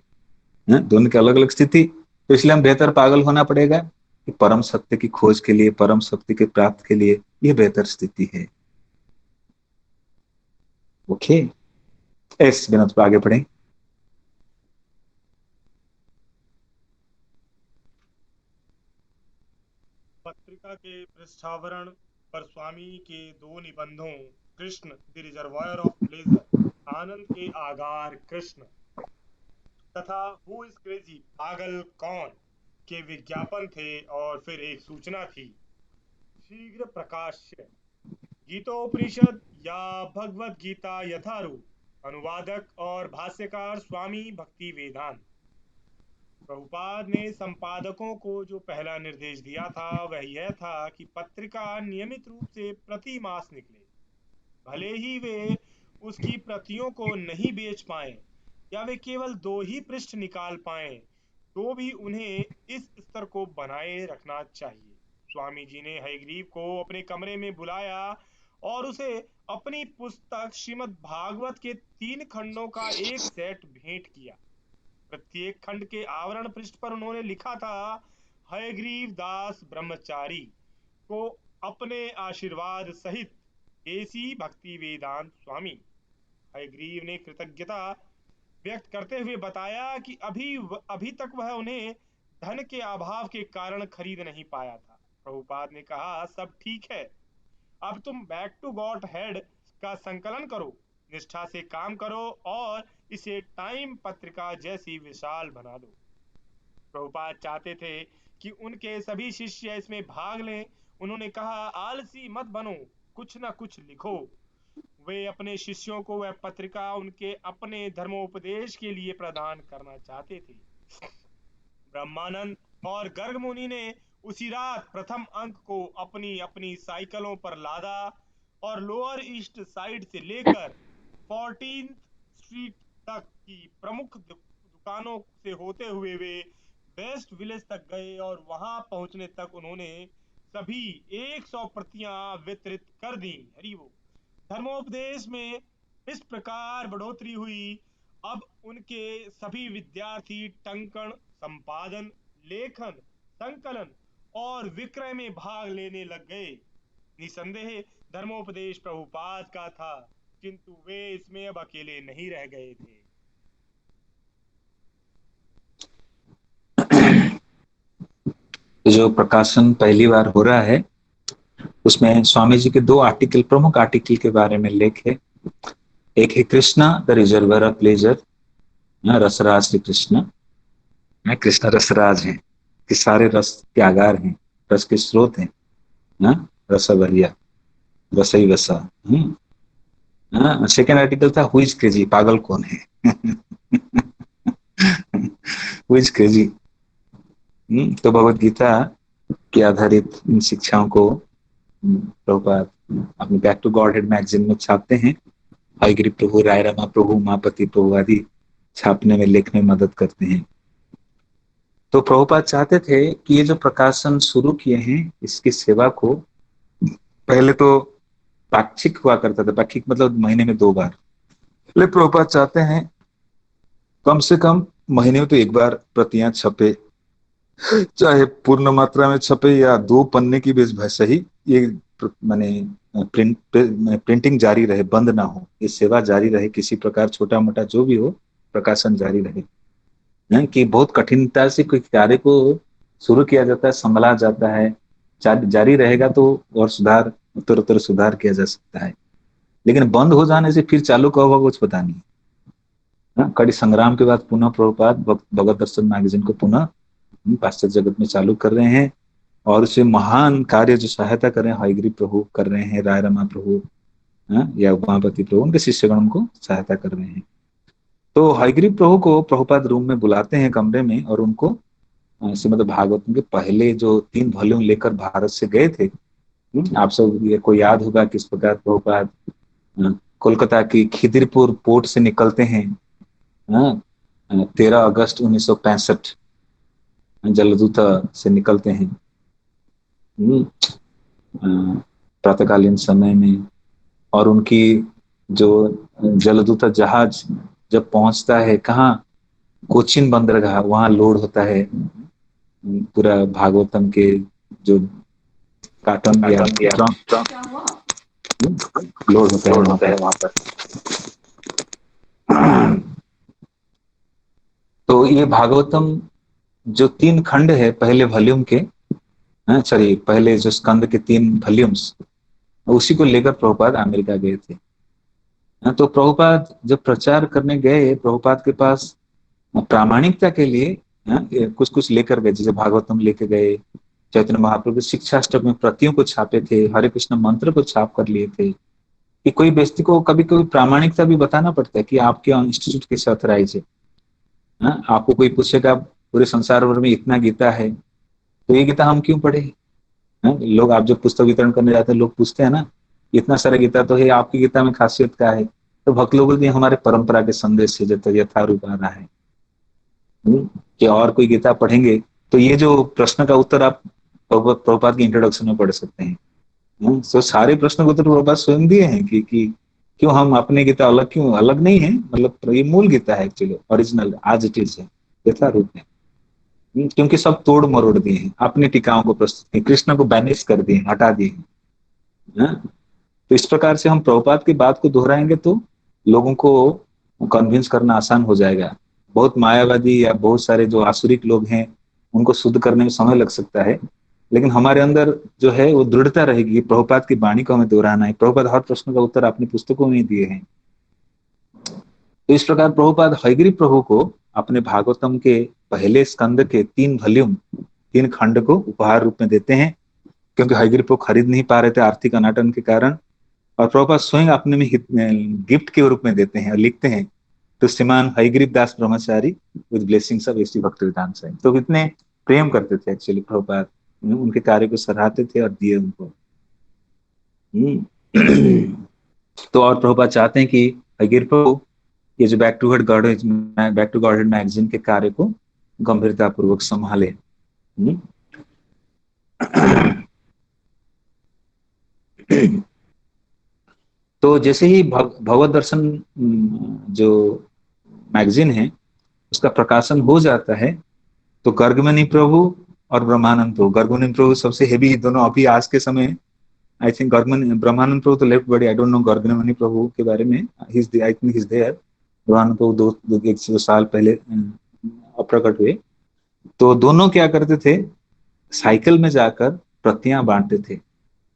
दोनों की अलग अलग स्थिति। तो इसलिए हम बेहतर पागल होना पड़ेगा कि परम सत्य की खोज के लिए, परम सत्य के प्राप्त के लिए ये बेहतर स्थिति है। ओके, इस बिना तो आगे बढ़े। पत्रिका के पृष्ठावरण पर स्वामी के दो निबंधों Krishna the reservoir of pleasure, आनंद के आगार कृष्ण, तथा हु इज क्रेजी, पागल कौन, के विज्ञापन थे और फिर एक सूचना थी, शीघ्र प्रकाश्य गीतोपनिषद या भगवद गीता यथारूप अनुवादक और भाष्यकार स्वामी भक्ति वेदांत। प्रभुपाद ने संपादकों को जो पहला निर्देश दिया था वह यह था कि पत्रिका नियमित रूप से प्रति मास निकले। भले ही वे उसकी प्रतियों को नहीं बेच पाए या वे केवल 2 ही पृष्ठ निकाल पाए, तो भी उन्हें इस स्तर को बनाए रखना चाहिए। स्वामी जी ने हयग्रीव को अपने कमरे में बुलाया और उसे अपनी पुस्तक श्रीमद् भागवत के 3 खंडों का एक सेट भेंट किया। प्रत्येक खंड के आवरण पृष्ठ पर उन्होंने लिखा था, हयग्रीव दास ब्रह्मचारी को अपने आशीर्वाद सहित एसी भक्ति वेदांत स्वामी। हयग्रीव ने कृतज्ञता व्यक्त करते हुए बताया कि अभी तक वह उन्हें धन के अभाव के कारण खरीद नहीं पाया था। प्रभुपाद ने कहा, सब ठीक है, अब तुम बैक टू गॉड हेड का संकलन करो, निष्ठा से काम करो और इसे टाइम पत्रिका जैसी विशाल बना दो। प्रभुपाद चाहते थे कि उनके सभी शिष्य इसमें भाग लें। उन्होंने कहा, आलसी मत बनो, कुछ ना कुछ लिखो। वे अपने शिष्यों को वह पत्रिका उनके अपने धर्मोपदेश के लिए प्रदान करना चाहते थे। ब्रह्मानंद और गर्ग मुनि ने उसी रात प्रथम अंक को अपनी अपनी साइकिलों पर लादा और लोअर ईस्ट साइड से लेकर 14th स्ट्रीट तक की प्रमुख दुकानों से होते हुए वे वेस्ट विलेज तक गए और वहां पहुंचने तक उन्होंने सभी 100 प्रतियां वितरित कर दी। हरिवो। धर्मोपदेश में इस प्रकार बढ़ोतरी हुई। अब उनके सभी विद्यार्थी टंकण, संपादन, लेखन, संकलन और विक्रय में भाग लेने लग गए। निसंदेह धर्मोपदेश प्रभुपाद का था, किंतु वे इसमें अब अकेले नहीं रह गए थे। जो प्रकाशन पहली बार हो रहा है उसमें स्वामी जी के 2 आर्टिकल, प्रमुख आर्टिकल के बारे में लेख है। एक है Krishna the reservoir of pleasure, Rasaraj Shri Krishna. Krishna रसराज हैं कि सारे रस के आगार हैं, रस के स्रोत हैं, रसवरिया, रसई वसा। सेकेंड आर्टिकल था हु इज क्रेजी, पागल कौन है। Who is crazy. तो भगवत गीता के आधारित इन शिक्षाओं को प्रभुपाद अपने back to God head magazine में छापते हैं। हयग्रीव प्रभु, राय रमा प्रभु, उमापति प्रभु आदि छापने में, लिखने में मदद करते हैं। तो प्रभुपाद चाहते थे कि ये जो प्रकाशन शुरू किए हैं इसकी सेवा को, पहले तो पाक्षिक हुआ करता था, पाक्षिक मतलब महीने में 2 बार, लेकिन प्रभुपाद चाहते हैं कम से कम महीने में तो 1 बार प्रतियां छपे, चाहे पूर्ण मात्रा में छपे या 2 पन्ने की बेच भाई सही, ये माने प्रिंटिंग जारी रहे, बंद ना हो, ये सेवा जारी रहे, किसी प्रकार छोटा मोटा जो भी हो प्रकाशन जारी रहे। कि बहुत कठिनता से कोई कार्य को शुरू किया जाता है, संभला जाता है, जारी रहेगा तो और सुधार, उत्तर उत्तर सुधार किया जा सकता है, लेकिन बंद हो जाने से फिर चालू कब होगा कुछ पता नहीं। कड़ी संग्राम के बाद पुनः प्रभुपाद भगवत दर्शन मैगजीन को पुनः पाश्चात्य जगत में चालू कर रहे हैं और उसे महान कार्य जो सहायता कर रहे हैं हयग्रीव प्रभु कर रहे हैं, राय रमा प्रभु या उमापति प्रभु, उनके शिष्यगण को सहायता कर रहे हैं। तो हयग्रीव प्रभु को प्रभुपाद रूम में बुलाते हैं, कमरे में, और उनको श्रीमद् भागवतम के पहले जो 3 वॉल्यूम लेकर भारत से गए थे। आप सब ये को याद होगा किस प्रकार प्रभुपाद कोलकाता की खिदिरपुर पोर्ट से निकलते हैं 13 अगस्त 1965 जलदूता से निकलते हैं प्रातःकालीन समय में, और उनकी जो जलदूता जहाज जब पहुंचता है कहाँ, कोचिन बंदरगाह, वहां लोड होता है पूरा भागवतम के जो कार्टन या लोड होता है वहां पर। तो ये भागवतम जो 3 खंड है पहले वॉल्यूम के, सॉरी पहले जो स्कंद के 3 वॉल्यूम्स, उसी को लेकर प्रभुपाद अमेरिका गए थे। तो प्रभुपाद जब प्रचार करने गए, प्रभुपाद के पास प्रामाणिकता के लिए कुछ कुछ लेकर गए, जैसे भागवतम लेके गए, चैतन्य महाप्रभु के शिक्षाष्टक में प्रतियों को छापे थे, हरे कृष्ण मंत्र को छाप कर लिए थे, कि कोई व्यक्ति को कभी कभी प्रामाणिकता भी बताना पड़ता है कि आपके इंस्टीट्यूट कैसे ऑथराइज है। हाँ, आपको कोई पूछेगा पूरे संसार भर में इतना गीता है तो ये गीता हम क्यों पढ़े। हाँ, लोग आप जब पुस्तक वितरण करने जाते हैं लोग पूछते हैं ना, इतना सारा गीता तो है, आपकी गीता में खासियत क्या है। तो भक्त लोगों ने हमारे परंपरा के संदेश से जो यथारूप आ रहा है, कि और कोई गीता पढ़ेंगे तो ये जो प्रश्न का उत्तर आप प्रभुपाद की इंट्रोडक्शन में पढ़ सकते हैं। तो सारे प्रश्न को उत्तर प्रभुपाद स्वयं दिए हैं कि क्यों हम अपने गीता अलग, क्यों अलग नहीं है, मतलब ये मूल गीता है एक्चुअली, ओरिजिनल आज इट इज है, यथारूप है। क्योंकि सब तोड़ मरोड़ दिए हैं, अपनी टीकाओं को प्रस्तुत किए, कृष्ण को बैनिश कर दिए, हटा दिए हैं। तो इस प्रकार से हम प्रभुपाद की बात को दोहराएंगे तो लोगों को कन्विंस करना आसान हो जाएगा। बहुत मायावादी या बहुत सारे जो आसुरिक लोग हैं उनको शुद्ध करने में समय लग सकता है, लेकिन हमारे अंदर जो है वो दृढ़ता रहेगी, प्रभुपाद की वाणी को हमें दोहराना है। प्रभुपाद हर प्रश्न का उत्तर अपनी पुस्तकों में दिए हैं। तो इस प्रकार प्रभुपाद हयग्रीव प्रभु को अपने भागवतम के पहले स्कंद के 3 वॉल्यूम 3 खंड को उपहार रूप में देते हैं, क्योंकि हयग्रीव प्रभु खरीद नहीं पा रहे थे आर्थिक अनाटन के कारण। और प्रभुपाद स्वयं अपने में गिफ्ट के रूप में देते हैं और लिखते हैं, तो श्रीमान Hayagriva Das Brahmachari with blessings of ST Bhaktivedanta Swami. तो इतने प्रेम करते थे एक्चुअली प्रभुपाद, उनके कार्य को सराहते थे और दिए उनको। तो और प्रभुपाद चाहते हैं कि हयग्रीव प्रभु ये जो बैक टू गॉडहेड मैगजीन के कार्य को गंभीरता पूर्वक संभाले। तो जैसे ही भगवत दर्शन जो मैगजीन है उसका प्रकाशन हो जाता है, तो गर्गमणि प्रभु और ब्रह्मानंद प्रभु, गर्गमणि प्रभु सबसे हेवी दोनों अभी आज के समय। आई थिंक ब्रह्मानंद प्रभु तो left body, I don't know Gargamani Prabhu के बारे में, I think he is there. Brahmananda Prabhu 2 साल पहले अप्रकट हुए। तो दोनों क्या करते थे, साइकिल में जाकर प्रतियां बांटते थे।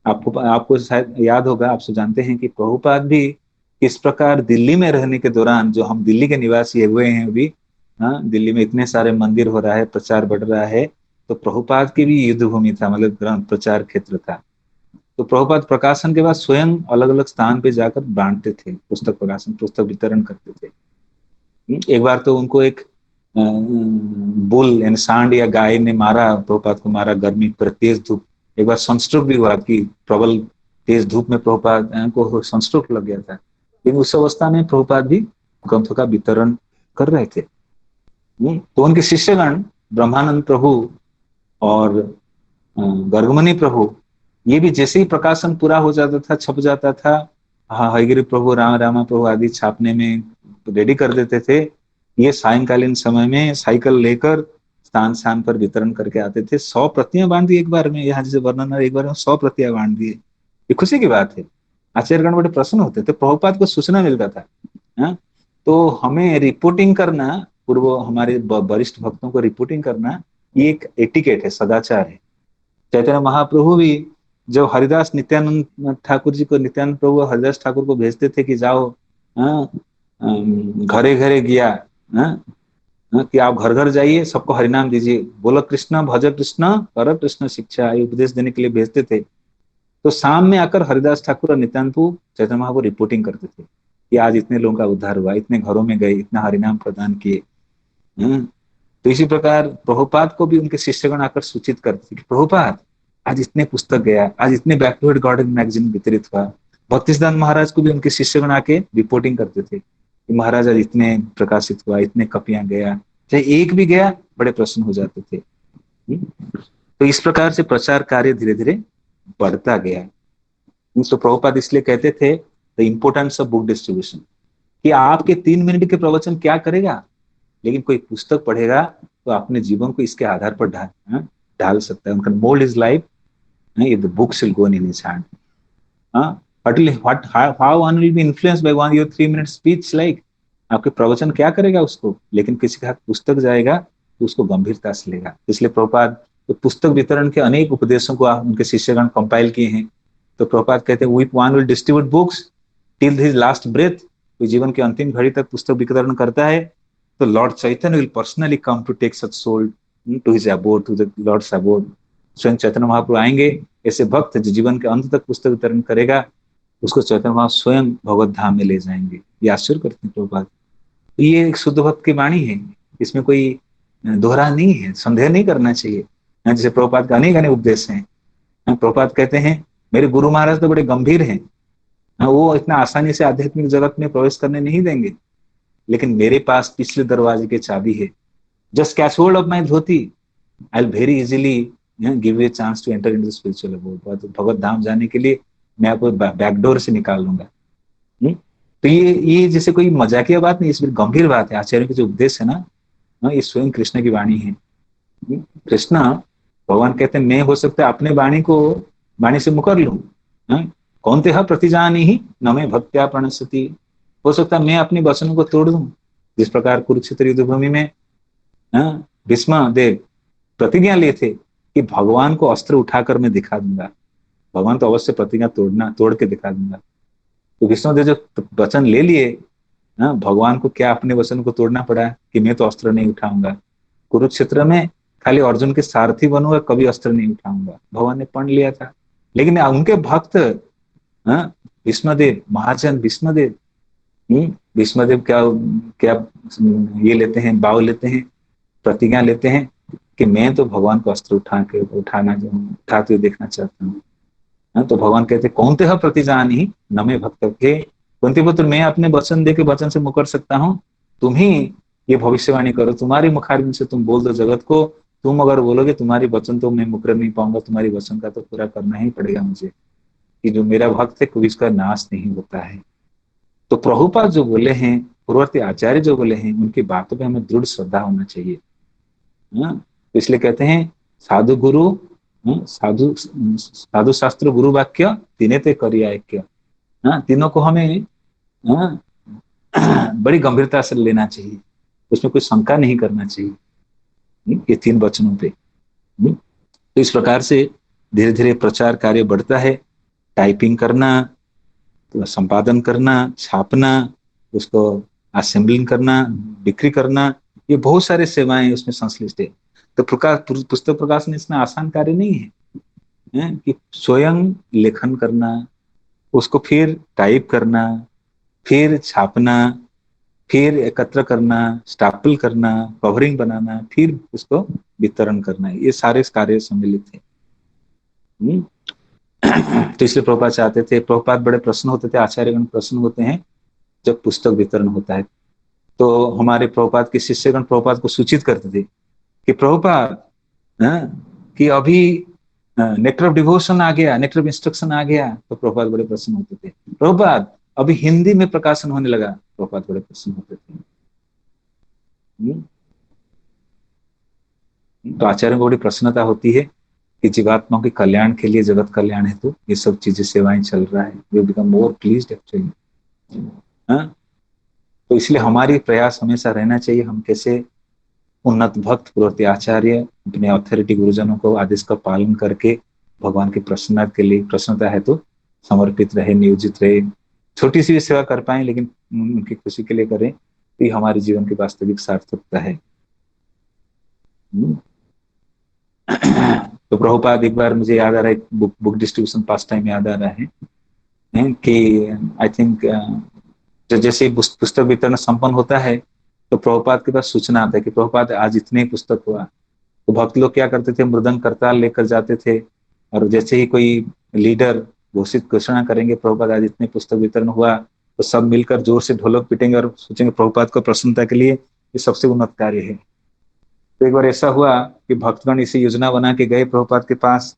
आपको शायद याद होगा, आपसे जानते हैं कि प्रभुपाद भी इस प्रकार दिल्ली में रहने के दौरान, जो हम दिल्ली के निवासी हुए हैं अभी, हाँ, दिल्ली में इतने सारे मंदिर हो रहा है, प्रचार बढ़ रहा है, तो प्रभुपाद की भी युद्ध भूमि था, मतलब प्रचार क्षेत्र था। तो प्रभुपाद प्रकाशन के बाद स्वयं अलग अलग स्थान पे जाकर बांटते थे, पुस्तक प्रकाशन, पुस्तक वितरण करते थे। एक बार तो उनको एक बुल यानी सांड या गाय ने मारा, प्रभुपाद को मारा गर्मी पर, तेज धूप। एक बार सनस्ट्रोक भी हुआ कि प्रबल तेज धूप में प्रभुपाद को सनस्ट्रोक लग गया था। लेकिन उस अवस्था में प्रभुपाद भी ग्रंथों का वितरण कर रहे थे। तो उनके शिष्यगण ब्रह्मानंद प्रभु और गर्गमणि प्रभु, ये भी जैसे ही प्रकाशन पूरा हो जाता था, छप जाता था, हाँ, हयग्रीव प्रभु, रामा प्रभु आदि छापने में रेडी कर देते थे। ये सायंकालीन समय में साइकिल लेकर स्थान स्थान पर वितरण करके आते थे। 100 प्रतियां बांध दी एक बार में, यहाँ जैसे वर्णन है, एक बार में 100 प्रतियां बांध दिए। ये खुशी की बात है। आचार्यगण बड़े प्रसन्न होते थे, प्रभुपाद को सूचना मिलता था। हाँ? तो हमें रिपोर्टिंग करना, पूर्व हमारे वरिष्ठ भक्तों को रिपोर्टिंग करना, ये एक एटिकेट है, सदाचार है। चैतन्य महाप्रभु भी जब हरिदास नित्यानंद ठाकुर जी को, नित्यानंद प्रभु हरिदास ठाकुर को भेजते थे कि जाओ घरे घरे गया, कि आप घर घर जाइए, सबको हरिनाम दीजिए, बोलो कृष्ण, भज कृष्ण, कर कृष्ण शिक्षा, ये उपदेश देने के लिए भेजते थे। तो शाम में आकर हरिदास ठाकुर और नित्यानंद प्रभु चैतन्य महाप्रभु रिपोर्टिंग करते थे कि आज इतने लोगों का उद्धार हुआ, इतने घरों में गए, इतना हरिनाम प्रदान किए। तो इसी प्रकार प्रभुपाद को भी उनके शिष्यगण आकर सूचित करते थे कि प्रभुपाद आज इतने पुस्तक गया, आज इतने बैकवर्ड गॉडहेड मैगजीन वितरित हुआ। भक्तिसिद्धांत महाराज को भी उनके शिष्यगण आके रिपोर्टिंग करते थे कि महाराज आज इतने प्रकाशित हुआ, इतने कपियां गया, चाहे एक भी गया बड़े प्रसन्न हो जाते थे। तो इस प्रकार से प्रचार कार्य धीरे धीरे बढ़ता गया। तो प्रभुपाद इसलिए कहते थे the importance of book distribution, कि आपके 3 मिनट के प्रवचन क्या करेगा, लेकिन कोई पुस्तक पढ़ेगा तो अपने जीवन को इसके आधार पर ढाल सकता है। उनका mould is life, if the books will go in his hand. How one will be influenced by your 3 minute speech, like आपके प्रवचन क्या करेगा उसको, लेकिन किसी के हाथ पुस्तक जाएगा तो उसको गंभीरता से लेगा। इसलिए प्रभुपाद तो पुस्तक वितरण के अनेक उपदेशों को उनके शिष्यगण कंपाइल किए हैं। तो प्रभुपाद कहते हैं one will distribute books till his last breath, तो जीवन के अंतिम घड़ी तक पुस्तक वितरण करता है, तो Lord Chaitanya will personally come to take such soul to his abode, to the Lord's abode। स्वयं चैतन्य महाप्रभु आएंगे, ऐसे भक्त जो जीवन के अंत तक पुस्तक वितरण करेगा, उसको चैतन्य महाप्रभु स्वयं भगवत धाम में ले जाएंगे। ये आश्चर्य करते हैं प्रभुपाद। ये एक शुद्ध भक्त की वाणी है, इसमें कोई दोहरा नहीं है, संदेह नहीं करना चाहिए। जैसे प्रभुपाद का अनेक अनेक उपदेश हैं। प्रभुपाद कहते हैं मेरे गुरु महाराज तो बड़े गंभीर हैं, वो इतना आसानी से आध्यात्मिक जगत में प्रवेश करने नहीं देंगे, लेकिन मेरे पास पिछले दरवाजे की चाबी है। Just catch hold of my dhoti, I will very easily give you chance to enter in the spiritual abode. भगवत धाम जाने के लिए मैं आपको बैकडोर से निकाल लूंगा। तो ये जैसे कोई मजाकिया बात नहीं, इसमें गंभीर बात है। आचार्य के जो उपदेश है ना, ये स्वयं कृष्ण की वाणी है। कृष्ण भगवान कहते हैं मैं हो सकता है अपने वाणी से मुकर लूं। कौन ते प्रतिजानी ही न मैं भक्त्या प्रणश्यति। हो सकता है मैं अपने वचनों को तोड़ दूं, जिस प्रकार कुरुक्षेत्र युद्ध भूमि में भीष्म देव प्रतिज्ञा लिए थे कि भगवान को अस्त्र उठाकर मैं दिखा दूंगा। भगवान तो अवश्य प्रतिज्ञा तोड़ के दिखा दूंगा। तो विष्णुदेव जो वचन ले लिए, भगवान को क्या अपने वचन को तोड़ना पड़ा कि मैं तो अस्त्र नहीं उठाऊंगा। कुरुक्षेत्र में खाली अर्जुन के सारथी बनूंगा, कभी अस्त्र नहीं उठाऊंगा, भगवान ने पढ़ लिया था। लेकिन उनके भक्त भीष्मदेव, महाजन भीष्मदेव, भीष्मदेव क्या क्या ये लेते हैं, भाव लेते हैं, प्रतिज्ञा लेते हैं कि मैं तो भगवान को अस्त्र उठाते हुए देखना चाहता हूँ। तो भगवान कहते कौन ते प्रतिजान ही न मैं भक्त के कुंती पुत्र, मैं अपने वचन दे के वचन से मुकर सकता हूँ, तुम ही ये भविष्यवाणी करो, तुम्हारी मुखारबिंद से तुम बोल दो जगत को। तुम अगर बोलोगे तुम्हारी वचन तो मैं मुकर नहीं पाऊंगा, तुम्हारी वचन का तो पूरा करना ही पड़ेगा मुझे, कि जो मेरा भक्त है कभी इसका नाश नहीं होता है। तो प्रभुपाद जो बोले हैं, पूर्ववर्ती आचार्य जो बोले हैं, उनकी बातों पे हमें दृढ़ श्रद्धा होना चाहिए। तो इसलिए कहते हैं साधु गुरु साधु शास्त्र गुरु वाक्य तीने ते करिया ऐक्य। तीनों को हमें बड़ी गंभीरता से लेना चाहिए, उसमें कोई शंका नहीं करना चाहिए ये तीन वचनों पे। तो इस प्रकार से धीरे धीरे प्रचार कार्य बढ़ता है। टाइपिंग करना, तो संपादन करना, छापना, उसको असेंबलिंग करना, बिक्री करना, ये बहुत सारे सेवाएं उसमें संश्लिष्ट है। तो पुस्तक प्रकाशन इसमें आसान कार्य नहीं है, कि स्वयं लेखन करना, उसको फिर टाइप करना, फिर छापना, फिर एकत्र करना, स्टापल करना, कवरिंग बनाना, फिर उसको वितरण करना, ये सारे कार्य सम्मिलित है। तो इसलिए प्रभुपाद चाहते थे, प्रभुपाद बड़े प्रश्न होते थे, आचार्यगण प्रश्न होते हैं जब पुस्तक वितरण होता है। तो हमारे प्रभुपाद के शिष्यगण प्रभुपाद को सूचित करते थे कि प्रभुपाद कि अभी नेक्टर ऑफ डिवोशन आ गया, नेक्टर ऑफ इंस्ट्रक्शन आ गया। तो प्रभुपाद बड़े प्रश्न होते थे, प्रभुपाद अभी हिंदी में प्रकाशन होने लगा। प्रभुपाद बड़े प्रश्न होते थे। तो आचार्य को बड़ी प्रसन्नता होती है कि जीवात्माओं के कल्याण के लिए, जगत कल्याण है, तो ये सब चीजें सेवाएं चल रहा है। We become more pleased actually. तो इसलिए हमारी प्रयास हमेशा रहना चाहिए, हम कैसे उन्नत भक्त पूर्ववर्ती आचार्य अपने अथॉरिटी गुरुजनों को आदेश का पालन करके भगवान की प्रसन्नता है तो समर्पित रहे, नियोजित रहे, छोटी सी भी सेवा कर पाए लेकिन उनकी खुशी के लिए करें, तो ये हमारे जीवन की वास्तविक सार्थकता है। तो प्रभुपाद एक बार मुझे याद आ रहा है, बुक डिस्ट्रीब्यूशन पास टाइम याद आ रहा है कि आई थिंक जैसे पुस्तक वितरण संपन्न होता है तो प्रभुपाद के पास सूचना आता है कि प्रभुपाद आज इतने पुस्तक हुआ। तो भक्त लोग क्या करते थे, मृदंग करताल लेकर जाते थे, और जैसे ही कोई लीडर घोषणा करेंगे प्रभुपाद आज इतने पुस्तक वितरण हुआ, तो सब मिलकर जोर से ढोलक पीटेंगे और सोचेंगे प्रभुपाद को प्रसन्नता के लिए ये सबसे उन्नत कार्य है। तो एक बार ऐसा हुआ कि भक्तगण इसे योजना बना के गए प्रभुपाद के पास,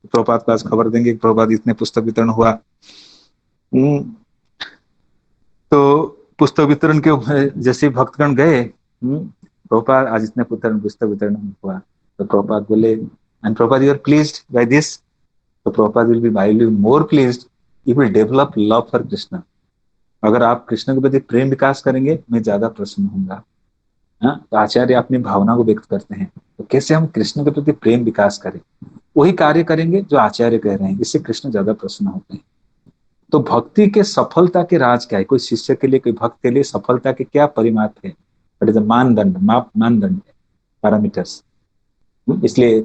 प्रभुपाद के पास खबर देंगे कि प्रभुपाद इतने पुस्तक वितरण हुआ। तो पुस्तक वितरण के जैसे भक्तगण गए, प्रभुपाद आज इतने पुस्तक वितरण हुआ, तो प्रभुपाद बोले and Prabhupada you are pleased by this, तो Prabhupada will be more pleased, you will develop love for Krishna. अगर आप कृष्ण के प्रति प्रेम विकास करेंगे मैं ज्यादा प्रसन्न होऊंगा। तो आचार्य अपनी भावना को व्यक्त करते हैं, तो कैसे हम कृष्ण के प्रति प्रेम विकास करें, वही कार्य करेंगे जो आचार्य कह रहे हैं, इससे कृष्ण ज्यादा प्रसन्न होते हैं। तो भक्ति के सफलता के राज क्या है, कोई शिष्य के लिए, कोई भक्त के लिए सफलता के क्या परिमाप है, मानदंड, मानदंड, पैरामीटर्स। इसलिए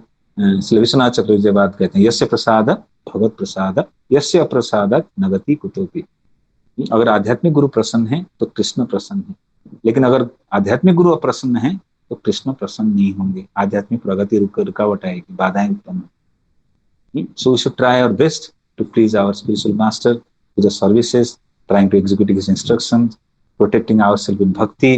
विश्वनाथ चक्रवर्ती बात कहते हैं, यस्य प्रसाद भगवत प्रसाद यस्य अप्रसादक नगति कुतोपि। अगर आध्यात्मिक गुरु प्रसन्न है तो कृष्ण प्रसन्न है, लेकिन अगर आध्यात्मिक गुरु अप्रसन्न है तो कृष्ण प्रसन्न नहीं होंगे। आध्यात्मिक प्रगति रुकावट आएगी, बाधाएं उत्पन्न। So we should try our best to please our spiritual master with the services, trying to execute his instructions, protecting ourselves with bhakti,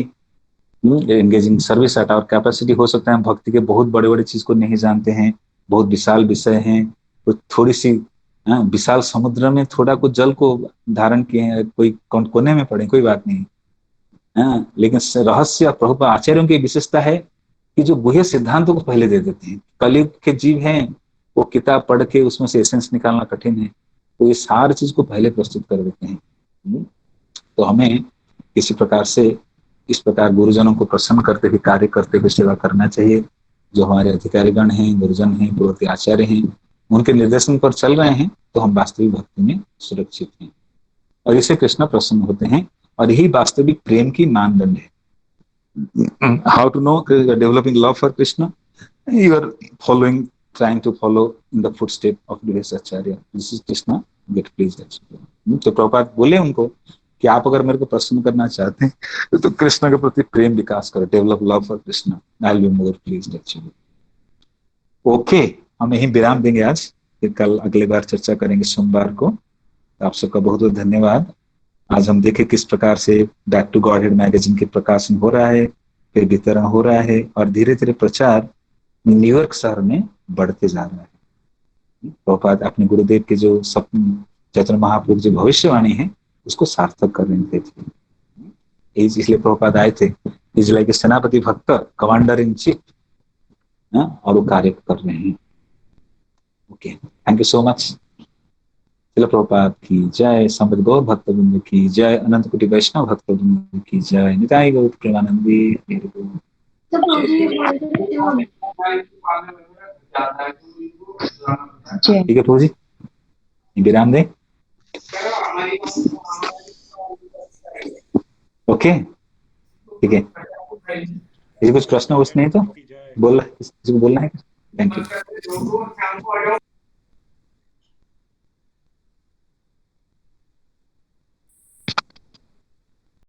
engaging service at our capacity। हो सकता है हम भक्ति के बहुत बड़े बड़े चीज को नहीं जानते हैं, बहुत विशाल विषय हैं, तो थोड़ी सी विशाल समुद्र में थोड़ा कुछ जल को धारण किए हैं, कोई कोने में पड़े, कोई बात नहीं। लेकिन रहस्य प्रभुपाद आचार्यों की विशेषता है कि जो गुह्य सिद्धांतों को पहले दे देते हैं। कलयुग के जीव हैं, वो किताब पढ़ के उसमें से एसेंस निकालना कठिन है, तो ये सारी चीज को पहले प्रस्तुत कर देते हैं। तो हमें किसी प्रकार से इस प्रकार गुरुजनों को प्रसन्न करते हुए, कार्य करते हुए सेवा करना चाहिए। जो हमारे अधिकारीगण हैं, गुरुजन हैं, पूर्ववर्ती आचार्य हैं, उनके निर्देशन पर चल रहे हैं तो हम वास्तविक भक्ति में सुरक्षित हैं, और इससे कृष्ण प्रसन्न होते हैं। और यही वास्तविक प्रेम की मानदंड है। How to know developing love for Krishna? You are following, trying to follow in the footstep of Divyesh Acharya. This is Krishna get pleased actually। तो प्रभुपाद बोले उनको कि आप अगर मेरे को प्रसन्न करना चाहते हैं तो कृष्ण के प्रति प्रेम विकास करो, develop love for Krishna, I will be more pleased actually. Okay, हम यहीं विराम देंगे आज, फिर कल अगली बार चर्चा करेंगे सोमवार को। आप सबका बहुत बहुत धन्यवाद। आज हम देखें किस प्रकार से back to God head magazine के प्रकाशन हो रहा है, फिर वितरण हो रहा है, और धीरे धीरे प्रचार न्यूयॉर्क शहर में बढ़ते जा रहा है। प्रभुपाद अपने गुरुदेव के जो सपने, चैतन्य महाप्रभु जो भविष्यवाणी है, उसको सार्थक कर रहे थे। इसलिए प्रभुपाद आए थे, इज लाइक सेनापति भक्त, कमांडर इन चीफ, और वो कार्य कर रहे हैं। Okay, thank you so much. शिल प्रभुपाद की जय, समृद्ध गौर भक्तवृंद की जय, अनंत कोटि वैष्णव भक्तवृंद की जय, निताई गौर प्रेमानंदी। ठीक है प्रभु जी, विराम दें। ओके, ठीक है। किसी कुछ प्रश्न नहीं तो बोल, किसी को बोलना है? Thank you.